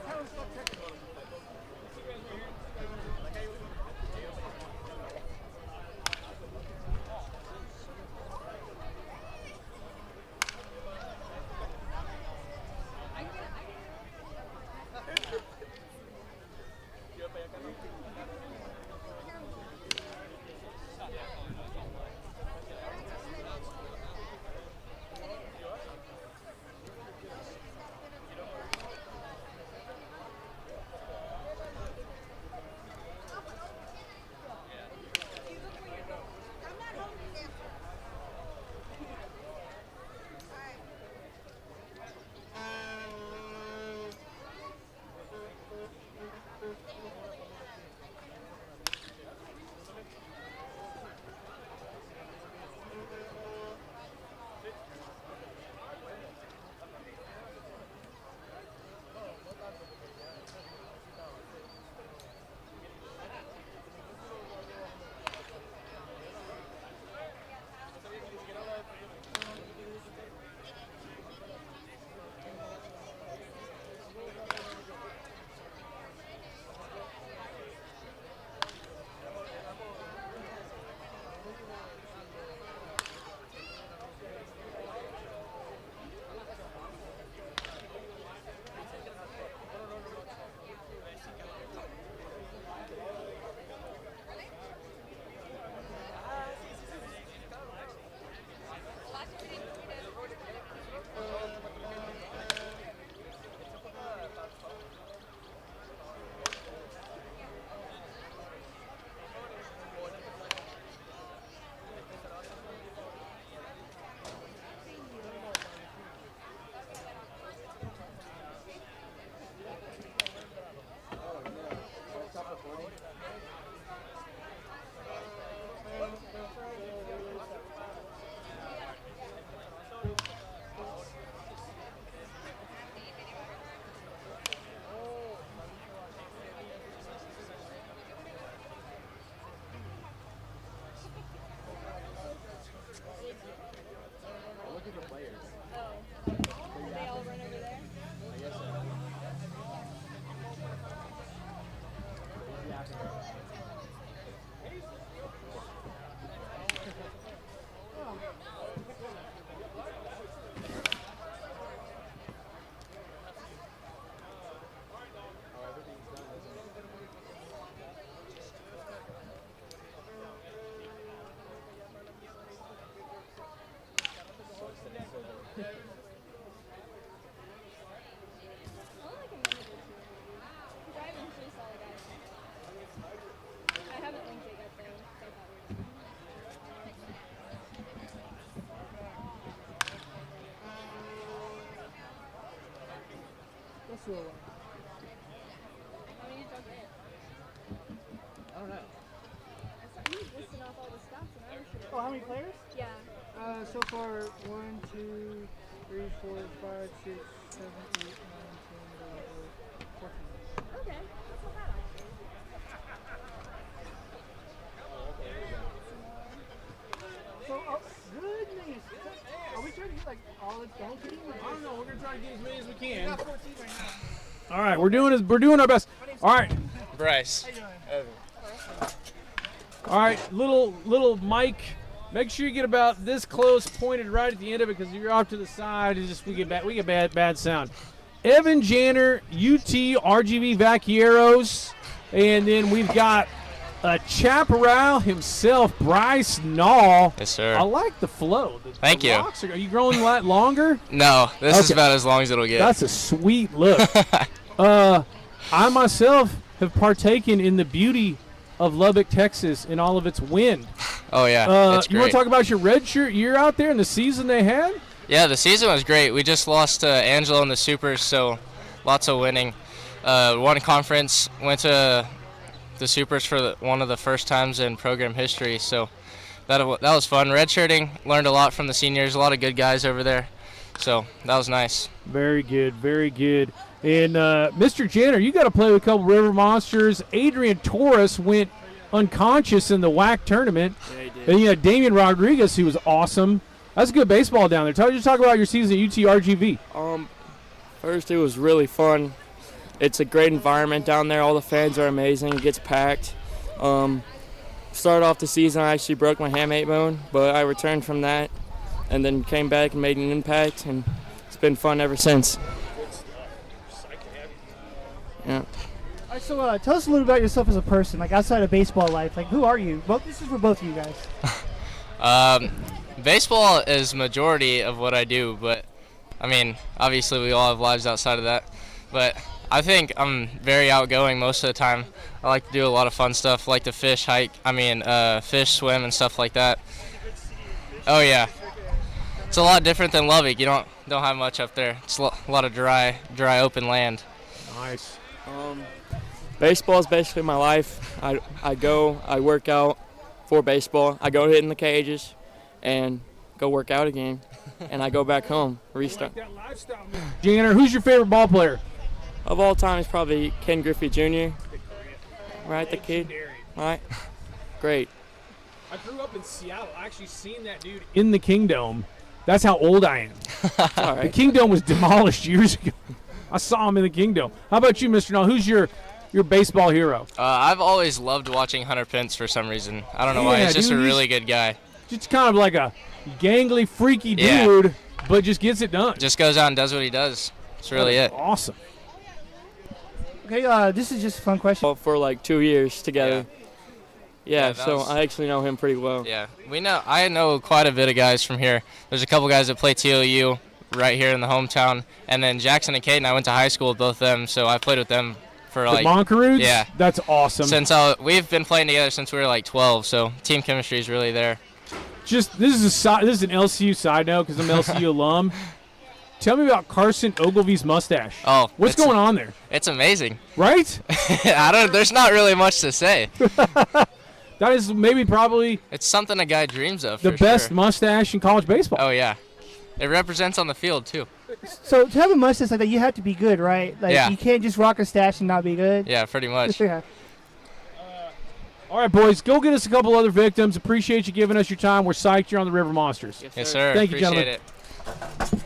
What's the one? I don't know. Oh, how many players? Yeah. So far, 1, 2, 3, 4, 5, 6, 7, 8, 9, 10, 11, 14. Okay, that's not bad actually. So, oh, goodness. Are we trying to get like all its dunk team? I don't know. We're gonna try to get as many as we can. We got 14 right now. All right, we're doing our best. All right, Bryce. all right, little Mike. Make sure you get about this close, pointed right at the end of it, because if you're off to the side, it's just we get bad sound. Evan Janner, UT RGV Vaqueros, and then we've got a chaparral himself, Bryce Nall. Yes, sir. I like the flow. Thank you. Locks are you growing longer? No, this is Okay. about as long as it'll get. That's a sweet look. I myself have partaken in the beauty of Lubbock, Texas, in all of its wind. Oh yeah, it's You want great. to talk about your redshirt year out there and the season they had? Yeah, the season was great. We just lost to Angelo in the Supers, so lots of winning. Won conference, went to the Supers for one of the first times in program history, so that was fun. Redshirting, learned a lot from the seniors, a lot of good guys over there, so that was nice. Very good, very good. And Mr. Janner, you got to play with a couple River Monsters. Adrian Torres went unconscious in the WAC tournament. Yeah, he did. And you had Damian Rodriguez, who was awesome. That's good baseball down there. Just talk about your season at UTRGV. First, it was really fun. It's a great environment down there. All the fans are amazing. It gets packed. Started off the season, I actually broke my hamate bone, but I returned from that and then came back and made an impact, and it's been fun ever since. Yeah. All right, so tell us a little about yourself as a person, like outside of baseball life. Like, who are you? This is for both of you guys. Baseball is majority of what I do, but I mean, obviously we all have lives outside of that. But I think I'm very outgoing most of the time. I like to do a lot of fun stuff, like to fish, hike. Fish, swim, and stuff like that. Oh yeah, it's a lot different than Lubbock. You don't have much up there. It's a lot of dry open land. Nice. Baseball is basically my life. I work out for baseball. I go hit in the cages and go work out again, and I go back home, restart. Janner, who's your favorite ball player? Of all time, it's probably Ken Griffey Jr. Right, the kid. Right, great. I grew up in Seattle. I actually seen that dude in the Kingdome. That's how old I am. All right. The Kingdome was demolished years ago. I saw him in the Kingdome. How about you, Mr. Null? Who's your baseball hero? I've always loved watching Hunter Pence for some reason. I don't know why. Yeah, He's just dude, a really good guy. Just kind of like a gangly, freaky Yeah. dude, but just gets it done. Just goes out and does what he does. That's really it. Awesome. Okay, this is just a fun question. For like 2 years together. Yeah, that so was- I actually know him pretty well. Yeah, I know quite a bit of guys from here. There's a couple guys that play TOU right here in the hometown, and then Jackson and Caden, I went to high school with both of them, so I played with them for The like Moncarudes? Yeah, That's awesome. we've been playing together since we were like 12, so team chemistry is really there. This is an LCU side note because I'm an LCU alum. Tell me about Carson Ogilvy's mustache. Oh, What's going on there? It's amazing, right? There's not really much to say. That is probably It's something a guy dreams of. the for best sure. mustache in college baseball. Oh yeah, it represents on the field too. So to have a mustache like that, you have to be good, right? Like Yeah. you can't just rock a stash and not be good. Yeah, pretty much. Yeah. All right, boys, go get us a couple other victims. Appreciate you giving us your time. We're psyched you're on the River Monsters. Yes, sir. Thank you, Appreciate gentlemen. it.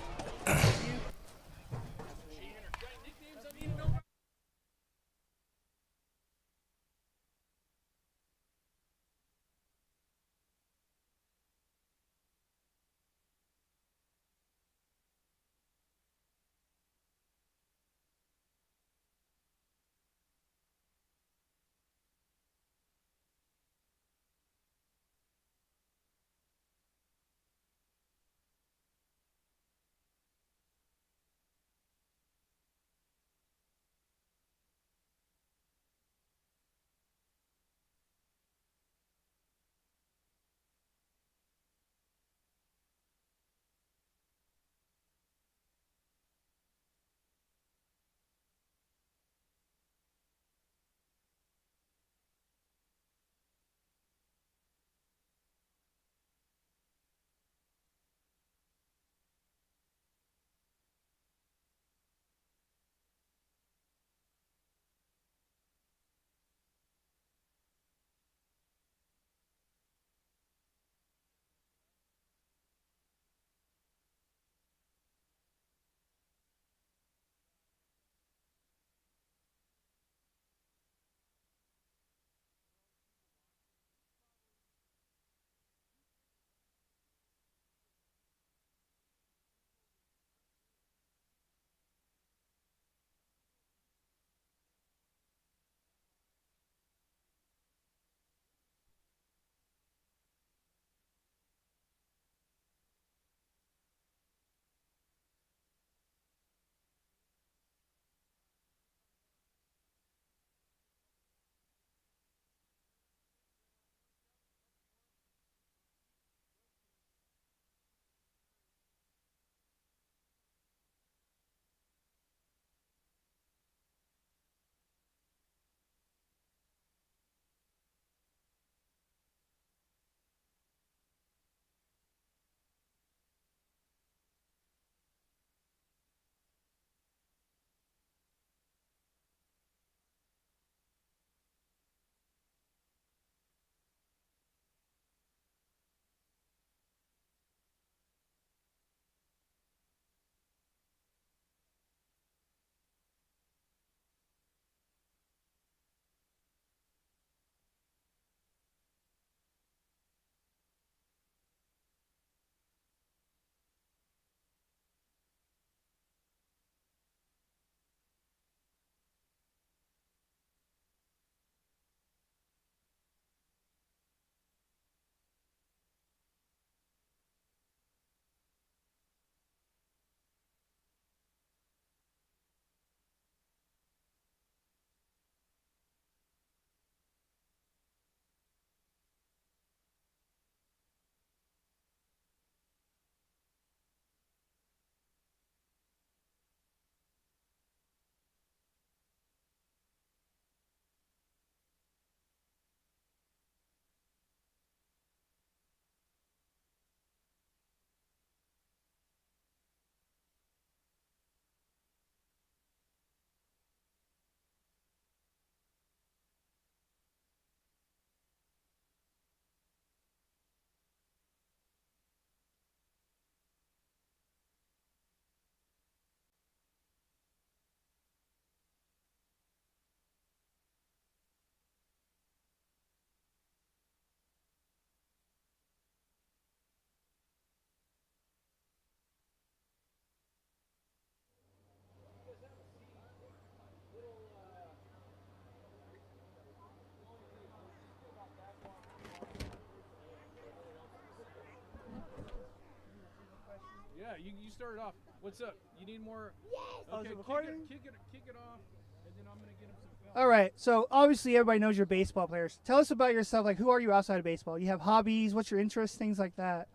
you start it off. What's up? You need more? Yes. Oh, is Okay, it recording? kick it off, and then I'm gonna get him some film. All right. So obviously everybody knows you're baseball players. Tell us about yourself. Like, who are you outside of baseball? You have hobbies. What's your interests? Things like that.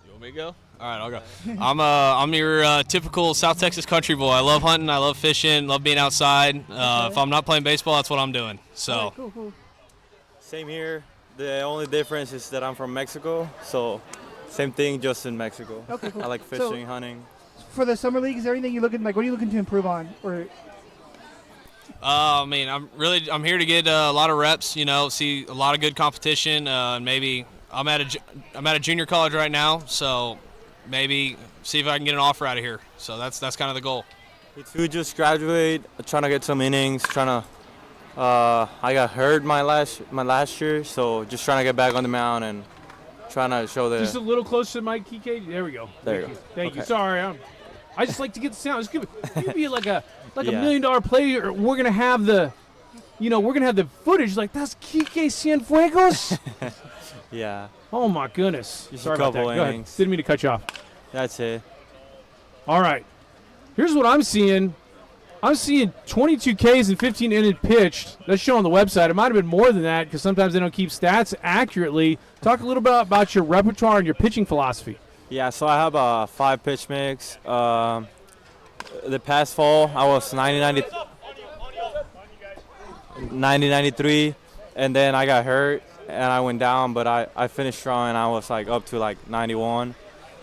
You want me to go? All right, I'll go. I'm your typical South Texas country boy. I love hunting. I love fishing. Love being outside. If I'm not playing baseball, that's what I'm doing. So. All right, cool. Same here. The only difference is that I'm from Mexico, so same thing, just in Mexico. Okay, cool. I like So- fishing, hunting. For the summer league, is there anything you're looking like? What are you looking to improve on? Or I mean, I'm here to get a lot of reps. See a lot of good competition. Maybe I'm at a junior college right now, so maybe see if I can get an offer out of here. So that's kind of the goal. We just graduate, trying to get some innings, I got hurt my last year, so just trying to get back on the mound and trying to show the. Just a little closer to Mike Kike. There we go. There you Thank go. Thank you. Okay. Sorry, I just like to get the sound. Just give me like a $1 Yeah. million player. We're gonna have the footage. Like that's Kike Cienfuegos. Yeah. Oh my goodness. Just Sorry a about that. couple Go ahead. innings. Didn't mean to cut you off. That's it. All right. Here's what I'm seeing. I'm seeing 22 Ks and 15 innings pitched. That's shown on the website. It might have been more than that because sometimes they don't keep stats accurately. Talk a little bit about your repertoire and your pitching philosophy. Yeah, so I have a 5-pitch mix. The past fall, I was 90-93, and then I got hurt and I went down, but I finished strong and I was like up to like 91.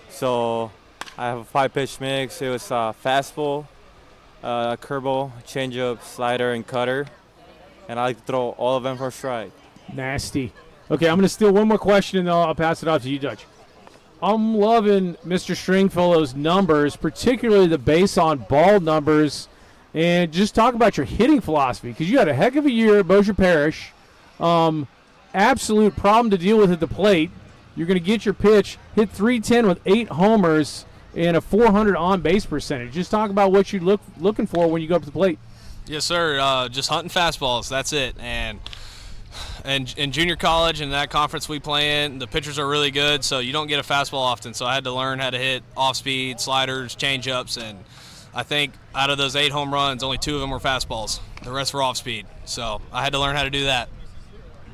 So I have a 5-pitch mix. It was fastball, curveball, changeup, slider, and cutter, and I like to throw all of them for a strike. Nasty. Okay, I'm going to steal one more question, and then I'll pass it off to you, Dutch. I'm loving Mr. Stringfellow's numbers, particularly the base on ball numbers, and just talk about your hitting philosophy, because you had a heck of a year at Bossier Parish. Absolute problem to deal with at the plate. You're going to get your pitch, hit 310 with 8 homers, and a 400 on-base percentage. Just talk about what you're looking for when you go up to the plate. Yes, sir. Just hunting fastballs. That's it. And in junior college and that conference we play in, the pitchers are really good, so you don't get a fastball often. So I had to learn how to hit off-speed, sliders, change-ups, and I think out of those 8 home runs, only 2 of them were fastballs. The rest were off-speed. So I had to learn how to do that.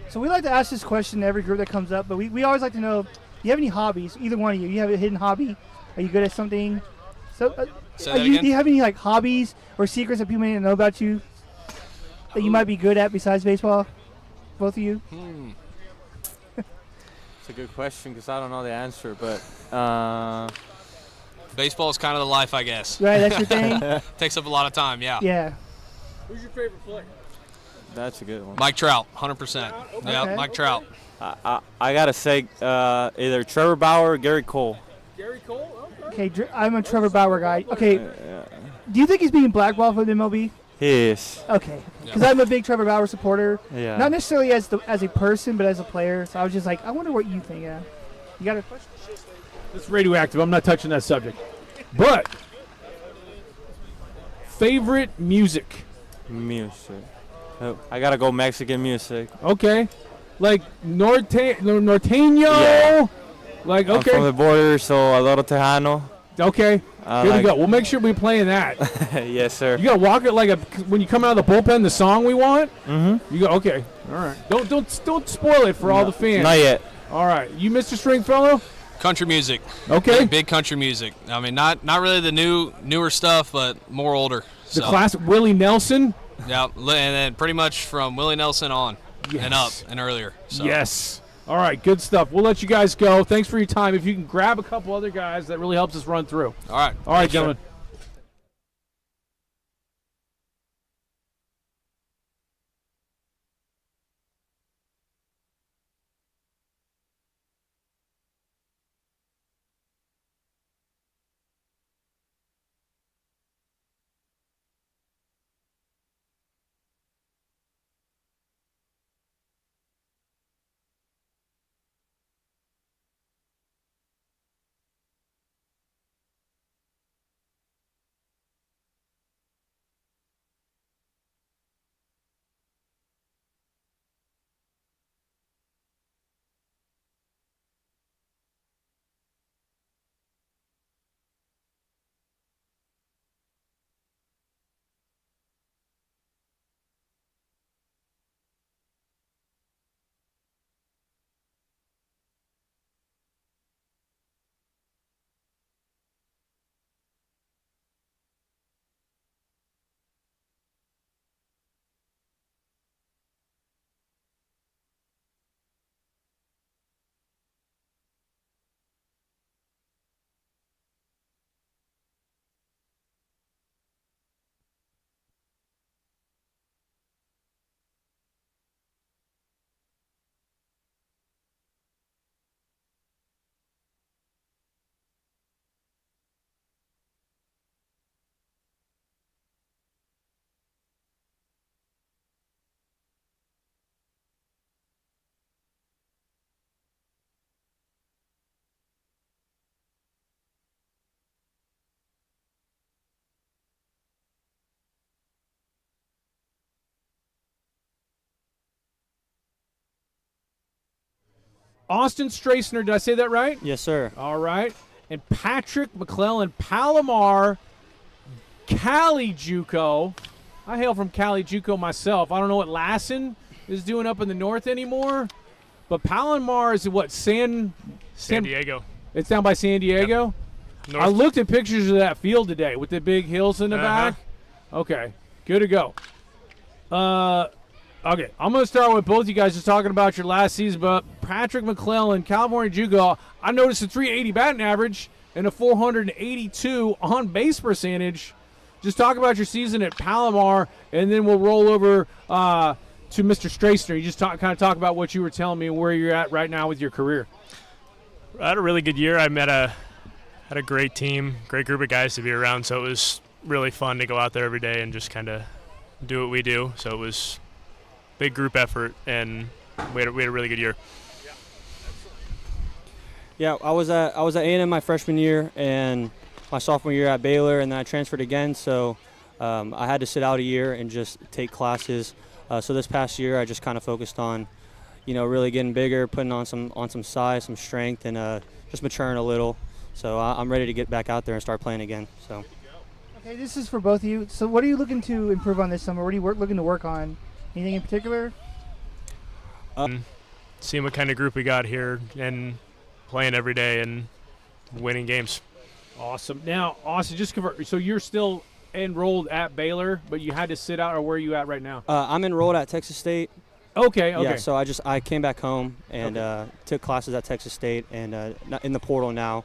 So we like to ask this question to every group that comes up, but we always like to know, do you have any hobbies? Either one of you. You have a hidden hobby? Are you good at something? So, Say that again? do you have any like hobbies or secrets that people may not know about you that you might be good at besides baseball? Both of you? It's a good question because I don't know the answer, but Baseball is kind of the life, I guess. Right, that's your thing? Takes up a lot of time, yeah. Yeah. Who's your favorite player? that's a good one. Mike Trout, 100%. Yeah, Okay. Mike Trout. I gotta say either Trevor Bauer or Gary Cole. Gary Cole? Okay, I'm a Trevor Bauer guy. Okay, do you think he's being blackballed from the MLB? He is. Okay, because I'm a big Trevor Bauer supporter. Yeah. Not necessarily as a person, but as a player. So I was just like, I wonder what you think. Yeah. You got a question? It's radioactive. I'm not touching that subject. But favorite music? Music. Oh, I gotta go Mexican music. Okay. Like norteño? Yeah. Like, I'm okay. from the border, so a little Tejano. Okay. Here we go. We'll make sure we playing that. Yes, sir. You gotta walk it like when you come out of the bullpen. The song we want. Mm-hmm. You go. Okay. All right. Don't spoil it for all the fans. Not yet. All right. You, Mr. Stringfellow. Country music. Okay. Big country music. I mean, not really the newer stuff, but more older. The classic Willie Nelson. Yeah, and then pretty much from Willie Nelson on and up and earlier. So. Yes. All right, good stuff. We'll let you guys go. Thanks for your time. If you can grab a couple other guys, that really helps us run through. All right. All right, Thanks, sir. gentlemen. Austin Strassner, did I say that right? Yes, sir. All right. And Patrick McClellan, Palomar, Cali JUCO. I hail from Cali JUCO myself. I don't know what Lassen is doing up in the north anymore, but Palomar is what, San Diego. It's down by San Diego? North. I looked at pictures of that field today with the big hills in the back. Okay, good to go. Okay, I'm going to start with both you guys just talking about your last season, but Patrick McClellan, California JUCO, I noticed a 380 batting average and a 482 on-base percentage. Just talk about your season at Palomar, and then we'll roll over to Mr. Strassner. You just kind of talk about what you were telling me and where you're at right now with your career. I had a really good year. I had a great team, great group of guys to be around, so it was really fun to go out there every day and just kind of do what we do. So it was a big group effort, and we had a really good year. Yeah, I was at A&M my freshman year and my sophomore year at Baylor, and then I transferred again. So I had to sit out a year and just take classes. So this past year, I just kind of focused on, really getting bigger, putting on some size, some strength, and just maturing a little. So I'm ready to get back out there and start playing again. So. Okay, this is for both of you. So what are you looking to improve on this summer? What are you looking to work on? Anything in particular? Seeing what kind of group we got here and playing every day and winning games. Awesome. Now, Austin, just convert. So you're still enrolled at Baylor, but you had to sit out, or where are you at right now? I'm enrolled at Texas State. Okay. Yeah, so I came back home and took classes at Texas State and in the portal now.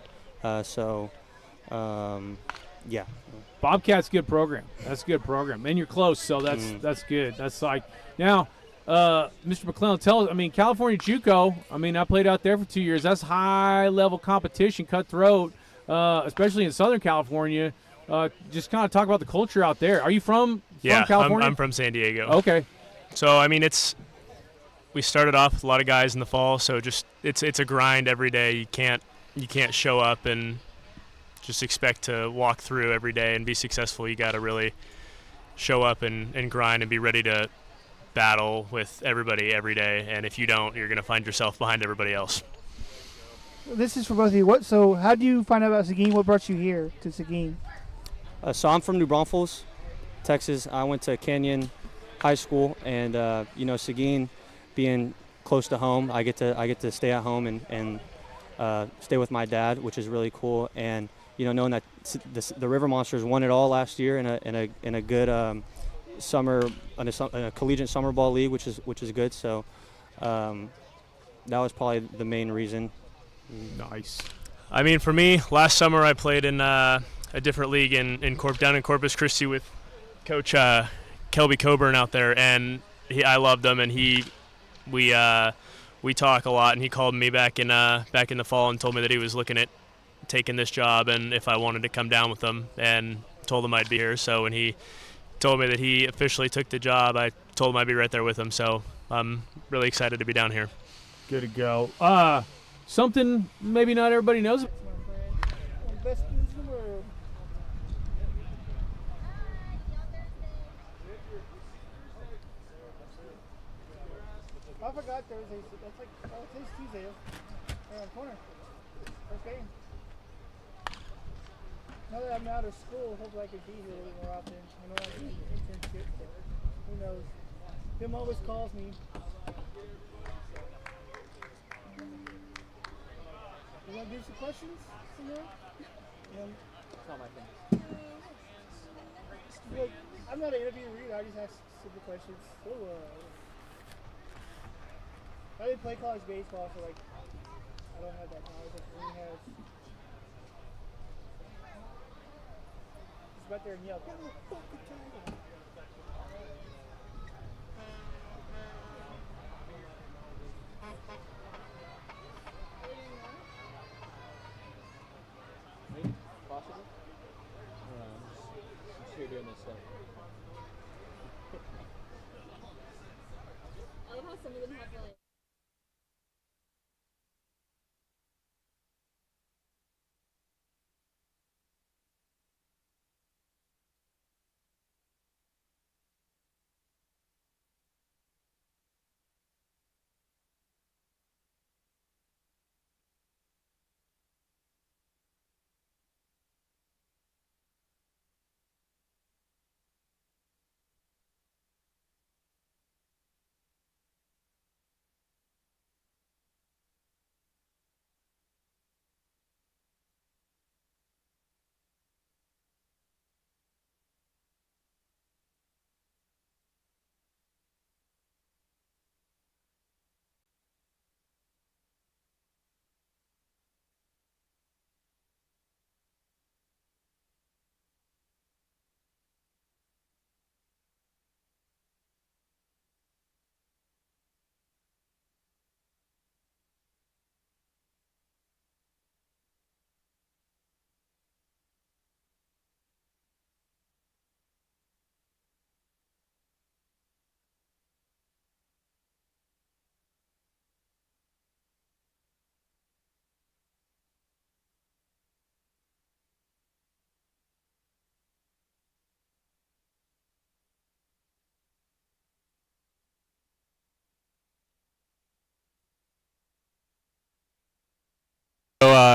Yeah. Bobcat's a good program. That's a good program. And you're close, so that's good. That's like now, Mr. McClellan, tell us. I mean, California JUCO. I mean, I played out there for 2 years. That's high level competition, cutthroat, especially in Southern California. Just kind of talk about the culture out there. Are you from California? I'm from San Diego. Okay. So I mean, we started off with a lot of guys in the fall, so just it's a grind every day. You can't show up and just expect to walk through every day and be successful. You got to really show up and grind and be ready to battle with everybody every day. And if you don't, you're going to find yourself behind everybody else. This is for both of you. So how do you find out about Seguin? What brought you here to Seguin? So I'm from New Braunfels, Texas. I went to Canyon High School, and Seguin being close to home, I get to stay at home and stay with my dad, which is really cool. And knowing that the River Monsters won it all last year in a good summer, in a collegiate summer ball league, which is good. So that was probably the main reason. Nice. I mean, for me, last summer I played in a different league down in Corpus Christi with Coach Kelby Coburn out there, and I loved him, and we talk a lot, and he called me back in the fall and told me that he was looking at taking this job and if I wanted to come down with him, and told him I'd be here. So when he told me that he officially took the job, I told him I'd be right there with him. So I'm really excited to be down here. Good to go. Something maybe not everybody knows. I forgot Thursday. That's like, today's Tuesday. Right on the corner. First game. Now that I'm out of school, hopefully I can be here a little more often. I know I'm doing an internship, but who knows? Tim always calls me. You want to do some questions? Some more? It's not my thing. Look, I'm not an interviewer either. I just ask simple questions. So, I didn't play college baseball, so I don't have that knowledge that Kareem has. Just right there and yell, "Get the fucking title." Me? Possibly? I'm just here doing this stuff. I love how some of them have like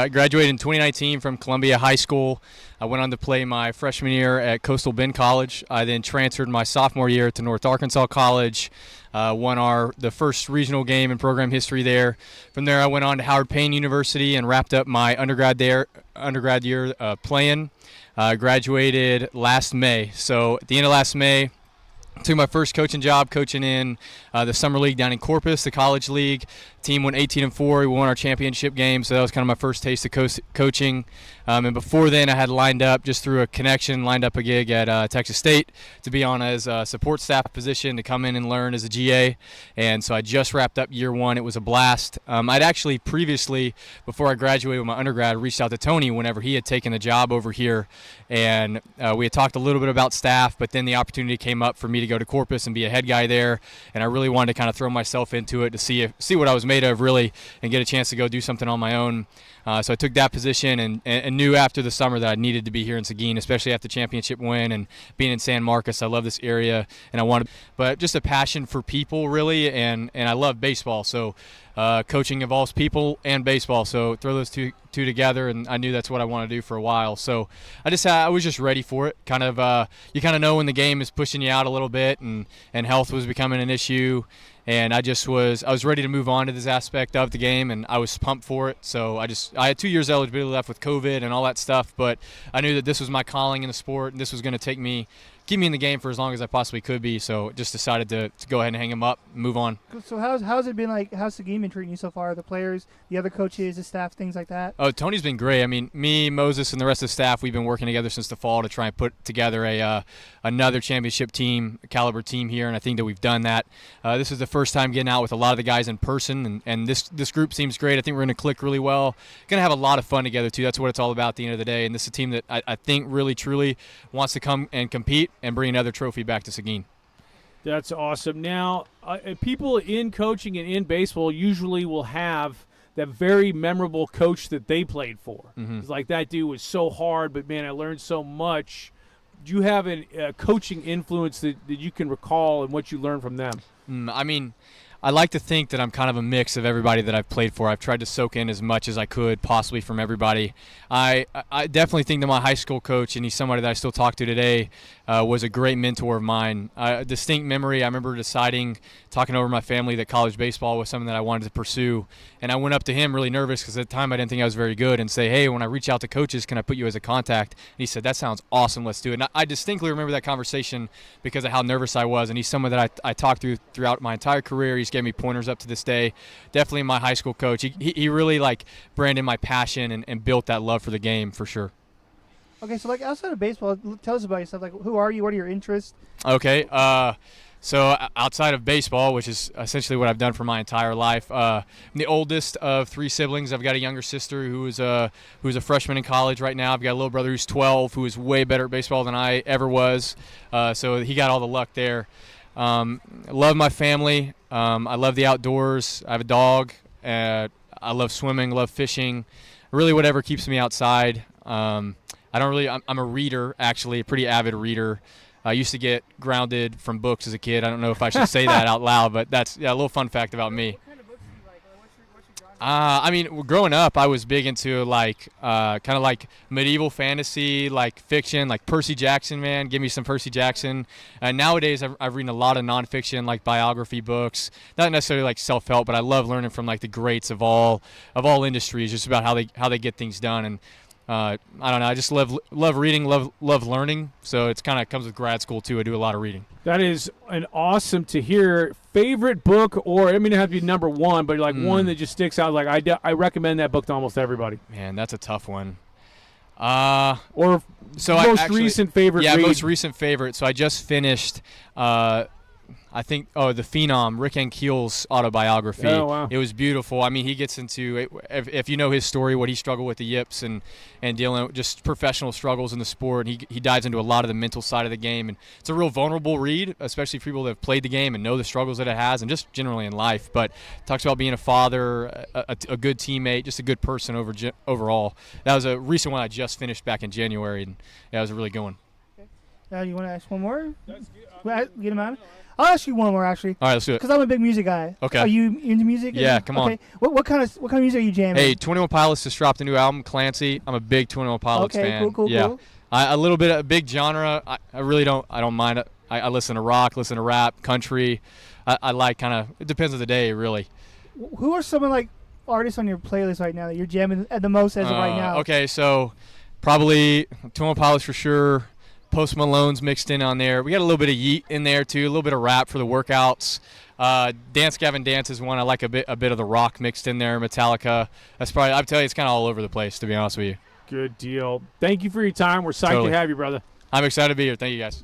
Graduated in 2019 from Columbia High School. I went on to play my freshman year at Coastal Bend College. I then transferred my sophomore year to North Arkansas College. Won the first regional game in program history there. From there, I went on to Howard Payne University and wrapped up my undergrad year playing. Graduated last May. So at the end of last May, took my first coaching job coaching in the summer league down in Corpus, the college league. Team went 18-4. We won our championship game, so that was kind of my first taste of coaching. And before then, I had lined up, just through a connection, lined up a gig at Texas State to be on as a support staff position to come in and learn as a GA. And so I just wrapped up year one. It was a blast. I'd actually previously, before I graduated with my undergrad, reached out to Tony whenever he had taken the job over here. And we had talked a little bit about staff, but then the opportunity came up for me to go to Corpus and be a head guy there. And I really wanted to kind of throw myself into it to see what I was made of, really, and get a chance to go do something on my own. So I took that position and knew after the summer that I needed to be here in Seguin, especially after the championship win and being in San Marcos. I love this area, and I wanted, but just a passion for people, really, and I love baseball. So coaching involves people and baseball. So throw those two together, and I knew that's what I wanted to do for a while. So I was just ready for it. Kind of you kind of know when the game is pushing you out a little bit, and health was becoming an issue. And I was ready to move on to this aspect of the game, and I was pumped for it. So I had 2 years eligibility left with COVID and all that stuff, but I knew that this was my calling in the sport, and this was going to keep me in the game for as long as I possibly could be. So just decided to go ahead and hang him up and move on. So how's it been like? How's Seguin been treating you so far? The players, the other coaches, the staff, things like that? Oh, Tony's been great. I mean, me, Moses, and the rest of the staff, we've been working together since the fall to try and put together another championship team, caliber team here, and I think that we've done that. This is the first time getting out with a lot of the guys in person, and this group seems great. I think we're going to click really well. Going to have a lot of fun together, too. That's what it's all about at the end of the day, and this is a team that I think really, truly wants to come and compete and bring another trophy back to Seguin. That's awesome. Now, people in coaching and in baseball usually will have that very memorable coach that they played for. Mm-hmm. It's like, that dude was so hard, but, man, I learned so much. Do you have a coaching influence that you can recall and what you learned from them? I mean, I like to think that I'm kind of a mix of everybody that I've played for. I've tried to soak in as much as I could possibly from everybody. I definitely think that my high school coach, and he's somebody that I still talk to today, was a great mentor of mine. A distinct memory, I remember talking over my family that college baseball was something that I wanted to pursue. And I went up to him really nervous because at the time I didn't think I was very good, and say, hey, when I reach out to coaches, can I put you as a contact? And he said, that sounds awesome, let's do it. And I distinctly remember that conversation because of how nervous I was. And he's someone that I talked to throughout my entire career. He's gave me pointers up to this day. Definitely my high school coach. He really branded my passion and built that love for the game for sure. Okay, so outside of baseball, tell us about yourself. Who are you? What are your interests? Okay, so outside of baseball, which is essentially what I've done for my entire life, I'm the oldest of 3 siblings. I've got a younger sister who's a freshman in college right now. I've got a little brother who's 12 who is way better at baseball than I ever was. So he got all the luck there. Love my family. I love the outdoors. I have a dog. I love swimming, love fishing, really whatever keeps me outside. I'm a reader, actually, a pretty avid reader. I used to get grounded from books as a kid. I don't know if I should say that out loud, but that's a little fun fact about me. What kind of books do you like? What's your genre? I mean, growing up, I was big into kind of like medieval fantasy, like fiction, like Percy Jackson. Man, give me some Percy Jackson. Nowadays, I've read a lot of nonfiction, like biography books. Not necessarily like self-help, but I love learning from like the greats of all industries, just about how they get things done. And I don't know. I just love reading, love learning. So it's kind of comes with grad school too. I do a lot of reading. That is an awesome to hear. Favorite book, or I mean, it have to be number one, but one that just sticks out. Like I recommend that book to almost everybody. Man, that's a tough one. Or recent favorite. Yeah, read. most recent favorite. So I just finished. I think, the Phenom, Rick Ankiel's autobiography. Oh, wow. It was beautiful. I mean, he gets into, if you know his story, what he struggled with the yips and dealing with just professional struggles in the sport. And he dives into a lot of the mental side of the game. And it's a real vulnerable read, especially for people that have played the game and know the struggles that it has, and just generally in life. But talks about being a father, a good teammate, just a good person overall. That was a recent one I just finished back in January, and that was a really good one. You want to ask one more? Get him out. I'll ask you one more actually. All right, let's do it. Because I'm a big music guy. Okay. Are you into music? Yeah, come on. Okay. What kind of music are you jamming? Hey, 21 Pilots just dropped a new album, Clancy. I'm a big 21 Pilots fan. Okay, cool. Yeah. A little bit of a big genre. I really don't mind it. I listen to rock, listen to rap, country. I like kind of, it depends on the day, really. Who are some of like artists on your playlist right now that you're jamming at the most as of right now? Okay, so probably 21 Pilots for sure. Post Malone's mixed in on there. We got a little bit of Yeet in there too, a little bit of rap for the workouts. Dance Gavin Dance is one. I like a bit of the rock mixed in there. Metallica. That's probably, I'll tell you, it's kind of all over the place, to be honest with you. Good deal. Thank you for your time. We're psyched Totally. to have you, brother. I'm excited to be here. Thank you, guys.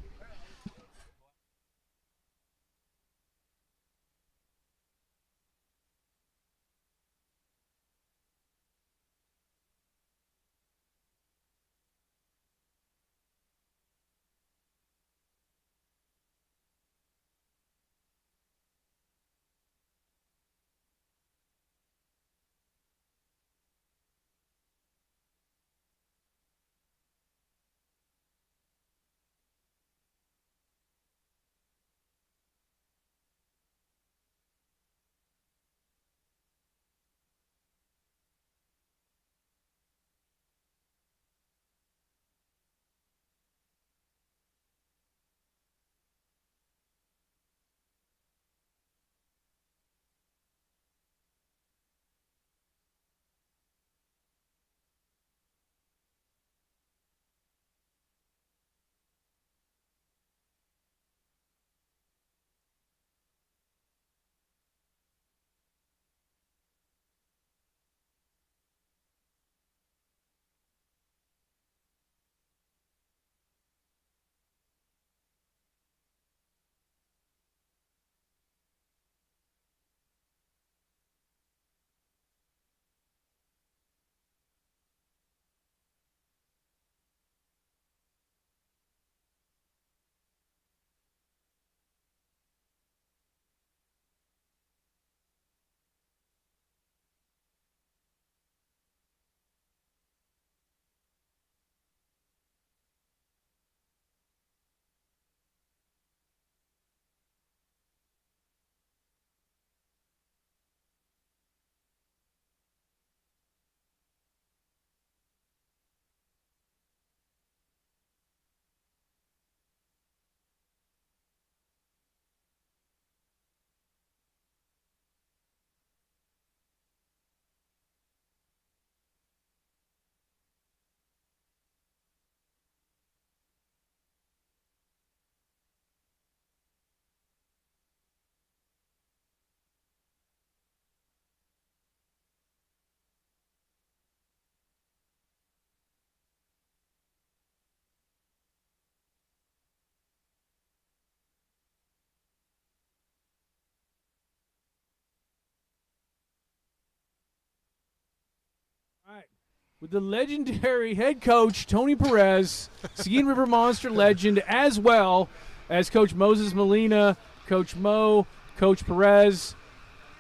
With the legendary head coach, Tony Perez, Seguin River Monster legend, as well as Coach Moses Molina, Coach Mo, Coach Perez,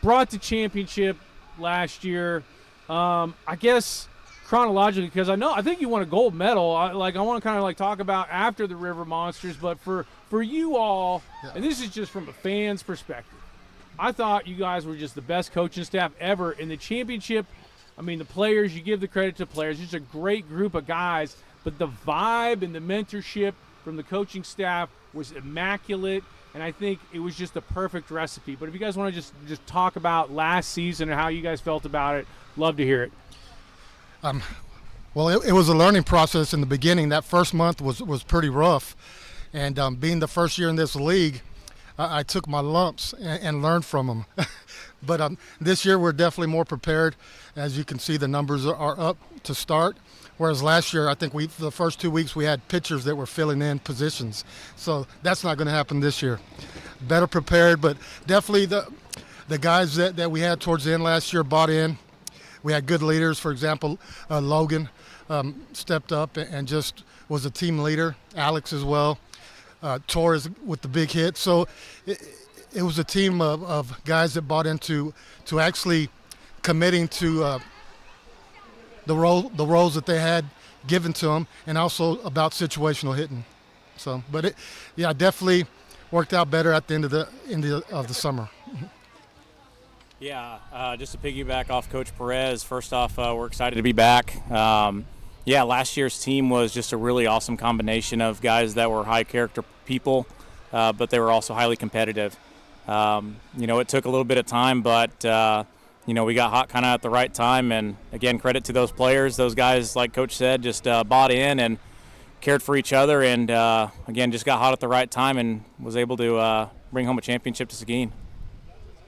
brought the championship last year. I guess chronologically, because I think you won a gold medal. I want to kind of like talk about after the River Monsters, but for you all, and this is just from a fan's perspective, I thought you guys were just the best coaching staff ever in the championship. I mean, the players, you give the credit to players. It's a great group of guys, but the vibe and the mentorship from the coaching staff was immaculate, and I think it was just the perfect recipe. But if you guys want to just talk about last season and how you guys felt about it, love to hear it. Well, it was a learning process in the beginning. That first month was pretty rough, and being the first year in this league, I took my lumps and learned from them. But this year we're definitely more prepared. As you can see, the numbers are up to start. Whereas last year, I think the first 2 weeks we had pitchers that were filling in positions. So that's not going to happen this year. Better prepared, but definitely the guys that we had towards the end last year bought in. We had good leaders. For example, Logan stepped up and just was a team leader. Alex as well. Torres with the big hit. So it was a team of guys that bought into actually committing to the roles that they had given to them, and also about situational hitting. So, but it, yeah, definitely worked out better at the end of the summer. Yeah, just to piggyback off Coach Perez, first off, we're excited to be back. Yeah, last year's team was just a really awesome combination of guys that were high character people, but they were also highly competitive. It took a little bit of time, but, we got hot kind of at the right time. And, again, credit to those players. Those guys, like Coach said, just bought in and cared for each other and, again, just got hot at the right time and was able to bring home a championship to Seguin.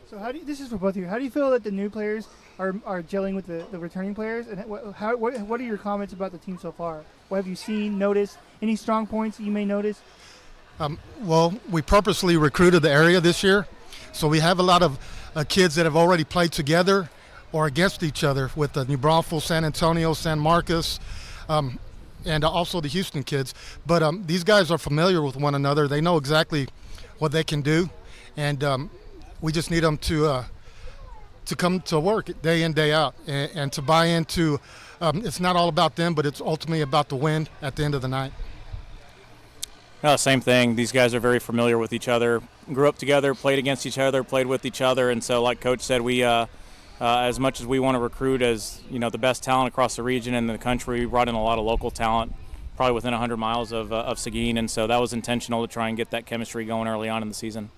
So this is for both of you. How do you feel that the new players are gelling with the returning players? And what are your comments about the team so far? What have you seen, noticed? Any strong points that you may notice? Well, we purposely recruited the area this year. So we have a lot of kids that have already played together or against each other with the New Braunfels, San Antonio, San Marcos, and also the Houston kids. But these guys are familiar with one another. They know exactly what they can do. And we just need them to come to work day in, day out, and to buy into it's not all about them, but it's ultimately about the win at the end of the night. Same thing. These guys are very familiar with each other, grew up together, played against each other, played with each other. And so, like Coach said, we as much as we want to recruit as the best talent across the region and the country, we brought in a lot of local talent, probably within 100 miles of Seguin. And so that was intentional to try and get that chemistry going early on in the season.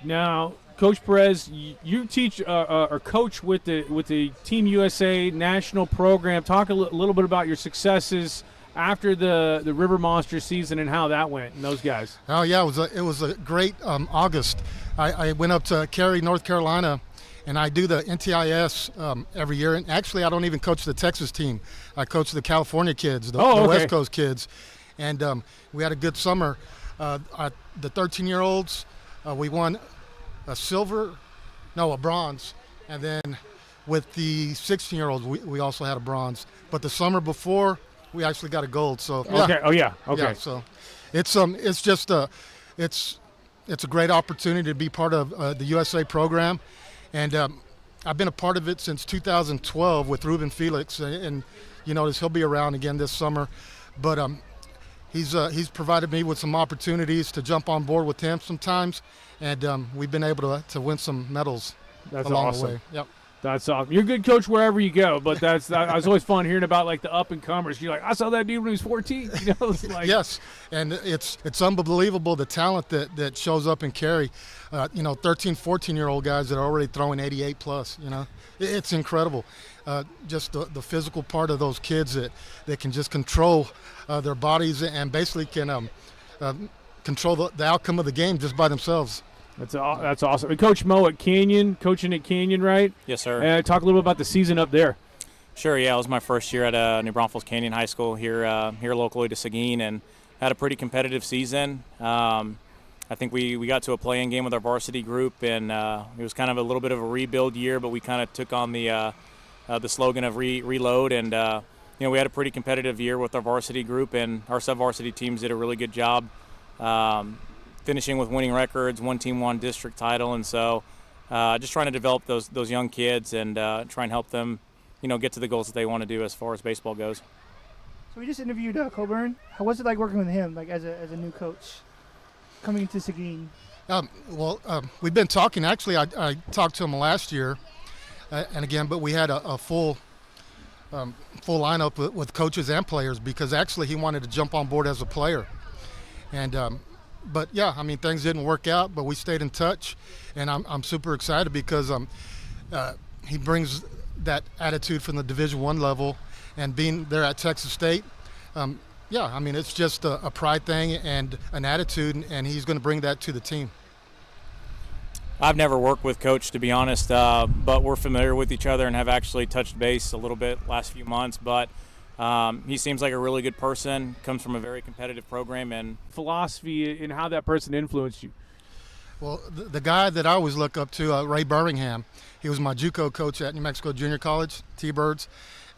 Now, Coach Perez, you teach or coach with the Team USA national program. Talk a little bit about your successes after the River Monster season and how that went and those guys. Oh yeah, it was a great August. I went up to Cary, North Carolina, and I do the NTIS every year. And actually, I don't even coach the Texas team. I coach the California kids, the West Coast kids, and we had a good summer. The 13-year-olds, we won a bronze, and then with the 16-year-olds, we also had a bronze. But the summer before, we actually got a gold. So yeah. Okay. Oh yeah. Okay. Yeah, so it's just it's a great opportunity to be part of the USA program, and I've been a part of it since 2012 with Ruben Felix, and he'll be around again this summer, but he's provided me with some opportunities to jump on board with him sometimes, and we've been able to win some medals along the way. Yep. That's awesome. You're a good coach wherever you go, but it's always fun hearing about like the up and comers. You're like, I saw that dude when he was 14. It's like, yes, and it's unbelievable the talent that shows up in Cary. 13, 14-year-old guys that are already throwing 88 plus. It's incredible. Just the physical part of those kids that can just control their bodies and basically can control the outcome of the game just by themselves. That's awesome. And Coach Mo at Canyon, coaching at Canyon, right? Yes, sir. Talk a little bit about the season up there. Sure, yeah. It was my first year at New Braunfels Canyon High School here locally to Seguin, and had a pretty competitive season. I think we got to a play-in game with our varsity group, and it was kind of a little bit of a rebuild year, but we kind of took on the slogan of reload, and we had a pretty competitive year with our varsity group, and our sub-varsity teams did a really good job. Finishing with winning records, one team won district title, and so just trying to develop those young kids and try and help them, get to the goals that they want to do as far as baseball goes. So we just interviewed Coburn. How was it like working with him, like as a new coach, coming into Seguin? We've been talking. Actually, I talked to him last year, and again, but we had a full lineup with coaches and players because actually he wanted to jump on board as a player, and. But yeah, I mean, things didn't work out, but we stayed in touch, and I'm super excited because he brings that attitude from the Division I level, and being there at Texas State, I mean, it's just a pride thing and an attitude, and he's going to bring that to the team. I've never worked with Coach, to be honest, but we're familiar with each other and have actually touched base a little bit last few months, but he seems like a really good person, comes from a very competitive program. And philosophy and how that person influenced you. Well, the guy that I always look up to, Ray Birmingham, he was my JUCO coach at New Mexico Junior College, T-Birds,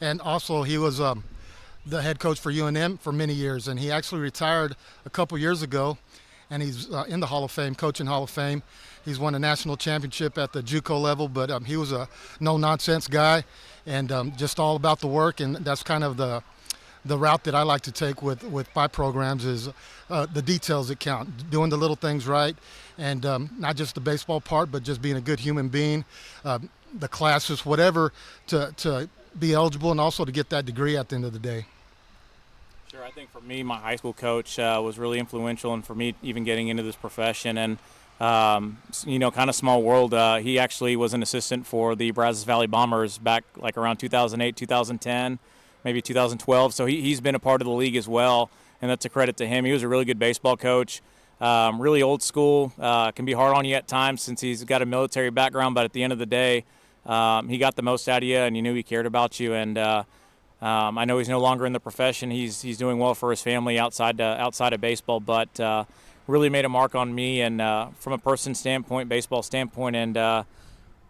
and also he was the head coach for UNM for many years, and he actually retired a couple years ago, and he's in the Hall of Fame, coaching Hall of Fame. He's won a national championship at the JUCO level, but he was a no-nonsense guy, and just all about the work, and that's kind of the the route that I like to take with my programs is the details that count, doing the little things right, and not just the baseball part, but just being a good human being, the classes, whatever, to be eligible and also to get that degree at the end of the day. Sure, I think for me, my high school coach was really influential, and for me even getting into this profession. And kind of small world. He actually was an assistant for the Brazos Valley Bombers back like around 2008, 2010, maybe 2012. So he's been a part of the league as well, and that's a credit to him. He was a really good baseball coach, really old school. Can be hard on you at times since he's got a military background, but at the end of the day, he got the most out of you, and you knew he cared about you. And I know he's no longer in the profession. He's doing well for his family outside of baseball, but really made a mark on me, and from a person standpoint, baseball standpoint, and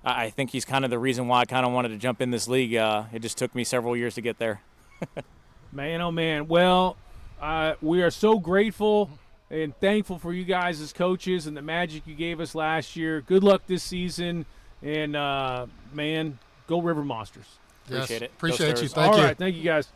I think he's kind of the reason why I kind of wanted to jump in this league. It just took me several years to get there. Man, oh man. Well, we are so grateful and thankful for you guys as coaches and the magic you gave us last year. Good luck this season, and man, go River Monsters. Appreciate it. Appreciate you. Thank you. you. All right, thank you guys.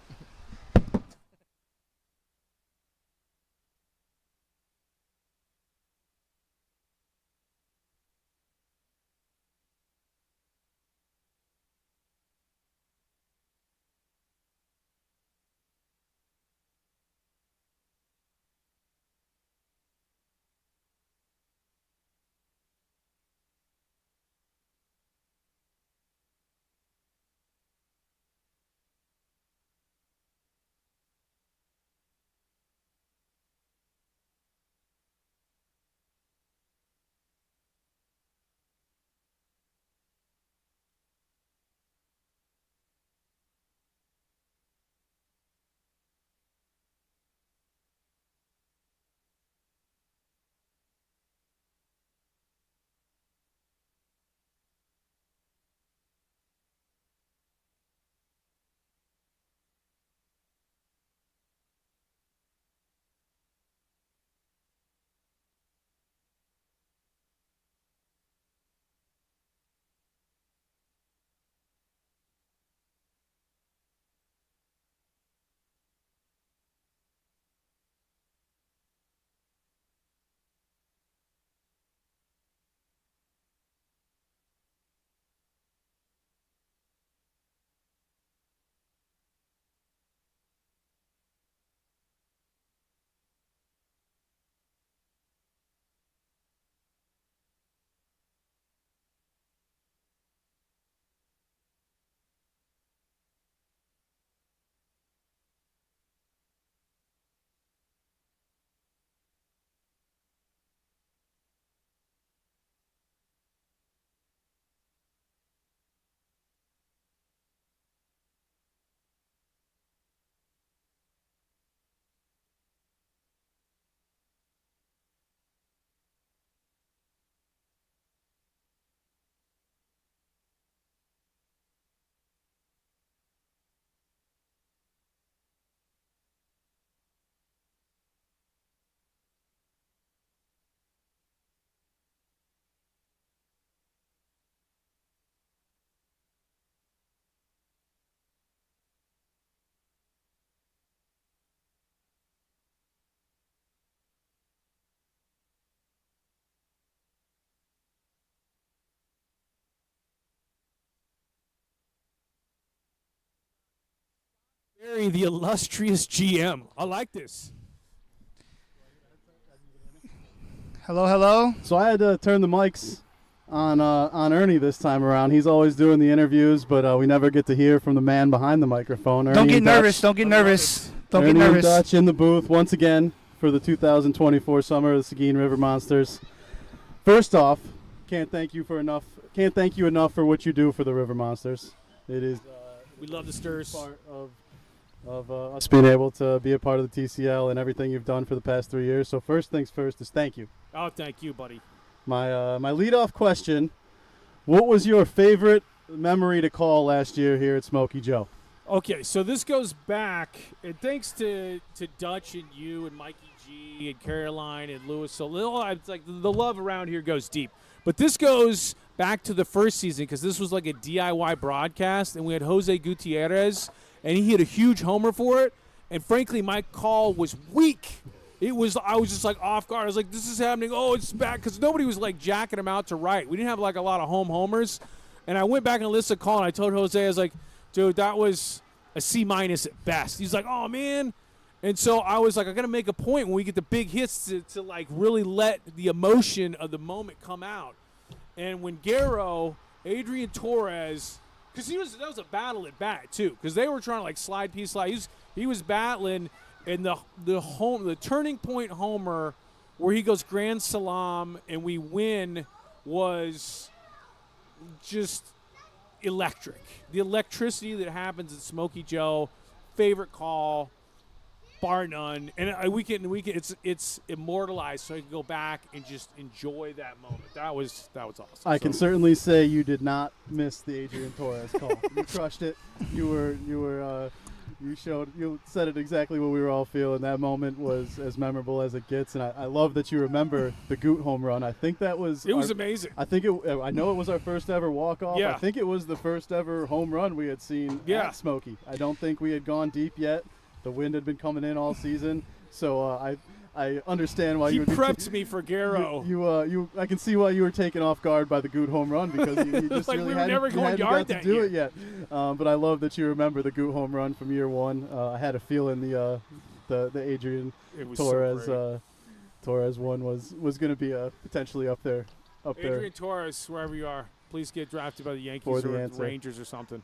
Barry, the illustrious GM. I like this. Hello, hello. So I had to turn the mics on Ernie this time around. He's always doing the interviews, but we never get to hear from the man behind the microphone. Don't get nervous. Don't get nervous. Don't get nervous. Ernie and Dutch in the booth once again for the 2024 summer of the Seguin River Monsters. First off, can't thank you enough for what you do for the River Monsters. It is We love the Stirs. part of us being able to be a part of the TCL and everything you've done for the past 3 years. So first things first is thank you. Oh, thank you, buddy. My leadoff question: what was your favorite memory to call last year here at Smokey Joe? Okay, so this goes back, and thanks to Dutch and you and Mikey G and Caroline and Lewis. So it's like the love around here goes deep. But this goes back to the first season because this was like a DIY broadcast, and we had Jose Gutierrez, and he hit a huge homer for it. And frankly, my call was weak. I was just like off guard. I was like, this is happening. Oh, it's back. Because nobody was like jacking him out to right. We didn't have like a lot of home homers. And I went back and listened to the call, and I told Jose, I was like, dude, that was a C- at best. He's like, oh, man. And so I was like, I got to make a point when we get the big hits to like really let the emotion of the moment come out. And when Adrian Torres, because that was a battle at bat too, because they were trying to like slide. He was battling, and the turning point homer where he goes grand salam and we win was just electric. The electricity that happens at Smokey Joe, favorite call, bar none. And we can it's immortalized, so I can go back and just enjoy that moment. That was awesome. I can certainly say you did not miss the Adrian Torres call. You crushed it. You said it exactly what we were all feeling. That moment was as memorable as it gets, and I love that you remember the Goot home run. I think that was amazing. I know it was our first ever walk off. Yeah. I think it was the first ever home run we had seen at Smokey. I don't think we had gone deep yet. The wind had been coming in all season, so I understand why he you would prepped me for Garrow. I can see why you were taken off guard by the Goot home run, because you just like really we were hadn't, never going hadn't yard got that to do year. it yet. But I love that you remember the Goot home run from year one. I had a feeling the Adrian Torres one was going to be potentially up there. Adrian Torres, wherever you are, please get drafted by the Yankees or the Rangers or something.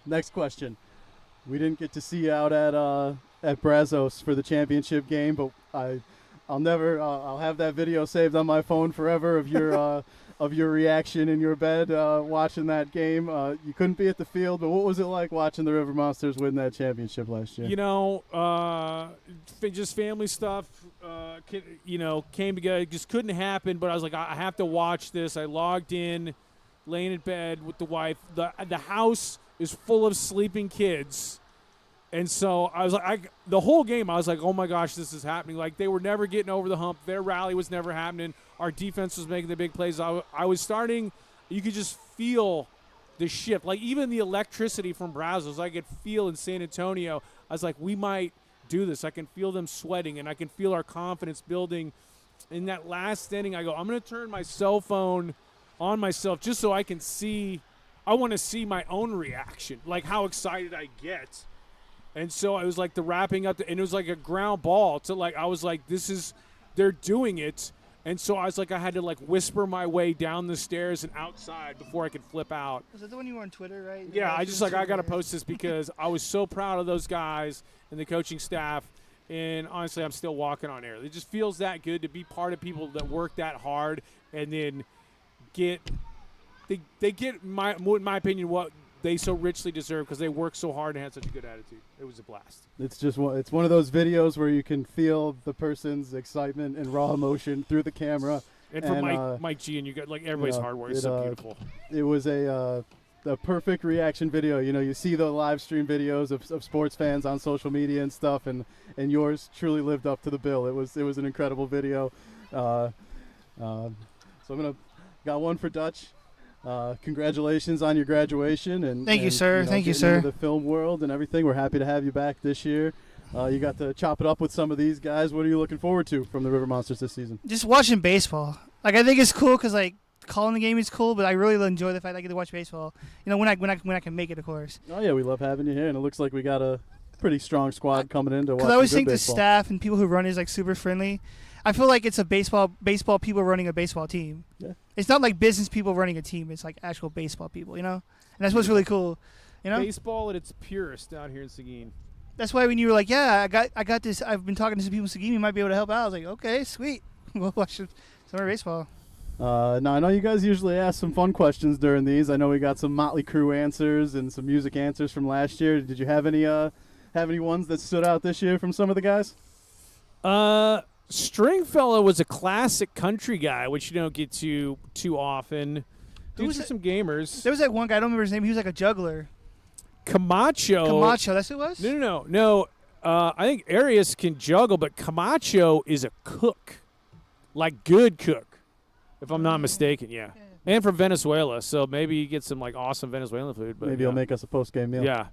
Next question. We didn't get to see you out at Brazos for the championship game, but I'll have that video saved on my phone forever of your reaction in your bed watching that game. You couldn't be at the field, but what was it like watching the River Monsters win that championship last year? Just family stuff, came together. It just couldn't happen, but I was like, I have to watch this. I logged in, laying in bed with the wife. The house is full of sleeping kids. And so I was like, the whole game, I was like, oh my gosh, this is happening. Like, they were never getting over the hump. Their rally was never happening. Our defense was making the big plays. I was starting, you could just feel the shift. Like, even the electricity from Brazos, I could feel in San Antonio. I was like, we might do this. I can feel them sweating, and I can feel our confidence building. In that last inning, I go, I'm going to turn my cell phone on myself just so I can see. I want to see my own reaction, like how excited I get. And so I was like the wrapping up, and it was like a ground ball to like, I was like, they're doing it. And so I was like, I had to like whisper my way down the stairs and outside before I could flip out. Was that the one you were on Twitter, right? Yeah, I just like, I got to post this because I was so proud of those guys and the coaching staff. And honestly, I'm still walking on air. It just feels that good to be part of people that work that hard and then they get, in my opinion, what they so richly deserve because they work so hard and had such a good attitude. It was a blast. It's one of those videos where you can feel the person's excitement and raw emotion through the camera. And for Mike G, and you got like everybody's hard work is so beautiful. It was a perfect reaction video. You see the live stream videos of sports fans on social media and stuff, and yours truly lived up to the bill. It was an incredible video. So I'm got one for Dutch. Congratulations on your graduation, and thank you, sir. Thank you, sir. The film world and everything. We're happy to have you back this year. You got to chop it up with some of these guys. What are you looking forward to from the River Monsters this season? Just watching baseball. Like, I think it's cool because like calling the game is cool, but I really enjoy the fact I get to watch baseball. When I can make it, of course. Oh yeah, we love having you here, and it looks like we got a pretty strong squad coming in to watch. Because I always think baseball. the staff and people who run is like super friendly. I feel like it's a baseball people running a baseball team. Yeah. It's not like business people running a team. It's like actual baseball people, And that's what's really cool, Baseball at its purest out here in Seguin. That's why when you were like, yeah, I got this. I've been talking to some people in Seguin. You might be able to help out. I was like, okay, sweet. We'll watch some more baseball. Now, I know you guys usually ask some fun questions during these. I know we got some Motley Crue answers and some music answers from last year. Did you have any ones that stood out this year from some of the guys? Stringfellow was a classic country guy, which you don't get to too often. These are some gamers. There was that one guy, I don't remember his name. He was like a juggler. Camacho, that's who it was? No. I think Arias can juggle, but Camacho is a cook, like good cook, if I'm not mistaken. Yeah. And from Venezuela, so maybe you get some like awesome Venezuelan food. But maybe he'll make us a post-game meal. Yeah.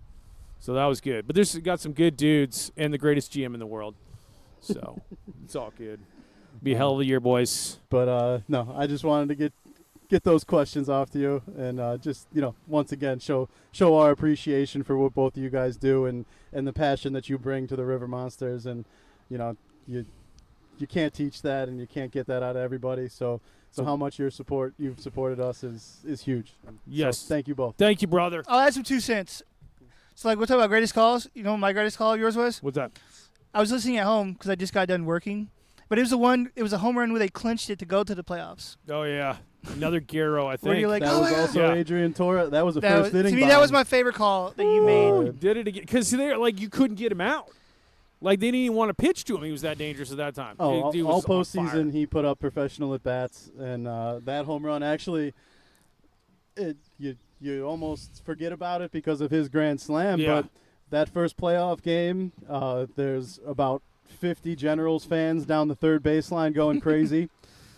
So that was good. But there's got some good dudes and the greatest GM in the world. So it's all good. Be a hell of a year, boys. But no, I just wanted to get those questions off to you, and just once again show our appreciation for what both of you guys do and the passion that you bring to the River Monsters. And you can't teach that, and you can't get that out of everybody. So how much you've supported us is huge. Yes. So thank you both. Thank you, brother. I'll add some 2 cents. So, like, we'll talk about greatest calls. You know what my greatest call of yours was? What's that? I was listening at home because I just got done working. But it was a home run where they clinched it to go to the playoffs. Oh, yeah. Another Garrow, I think. Where you're like, that was also Adrian Torres. That was the first inning. To me, that was my favorite call that you made. Did it again. Because you couldn't get him out. Like, they didn't even want to pitch to him. He was that dangerous at that time. Oh, He all was on fire. postseason he put up professional at-bats, and that home run actually, you almost forget about it because of his grand slam. Yeah. But that first playoff game, there's about 50 Generals fans down the third baseline going crazy.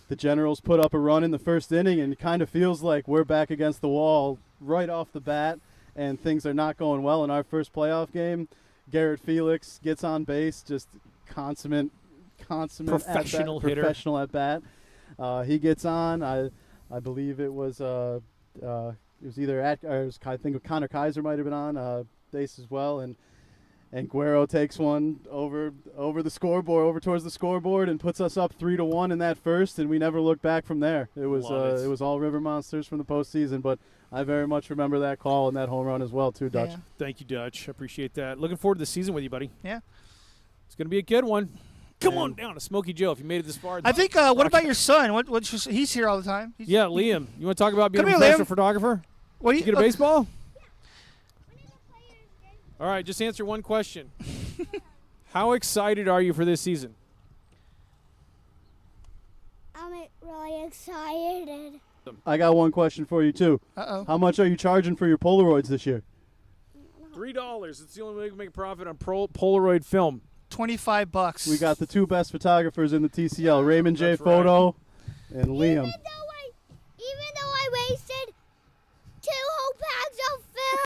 The Generals put up a run in the first inning, and it kind of feels like we're back against the wall right off the bat, and things are not going well in our first playoff game. Garrett Felix gets on base, just consummate professional hitter. Professional at bat. He gets on. I believe it was either I think Connor Kaiser might have been on base as well, and Guerrero takes one over the scoreboard, over towards the scoreboard, and puts us up 3-1 in that first, and we never looked back from there. It was all River Monsters from the postseason, but I very much remember that call and that home run as well too, Dutch. Yeah. Thank you, Dutch. I appreciate that. Looking forward to the season with you, buddy. Yeah. It's going to be a good one. Come on down to Smokey Joe if you made it this far. I think, what about your son? He's here all the time. Yeah, Liam. You want to talk about being a Come here, professional Liam. photographer? What do you get a baseball? All right, just answer one question. How excited are you for this season? I'm really excited. I got one question for you too. Uh-oh. How much are you charging for your Polaroids this year? $3. It's the only way we can make a profit on Polaroid film. $25. We got the 2 best photographers in the TCL, Raymond J. Photo and Liam.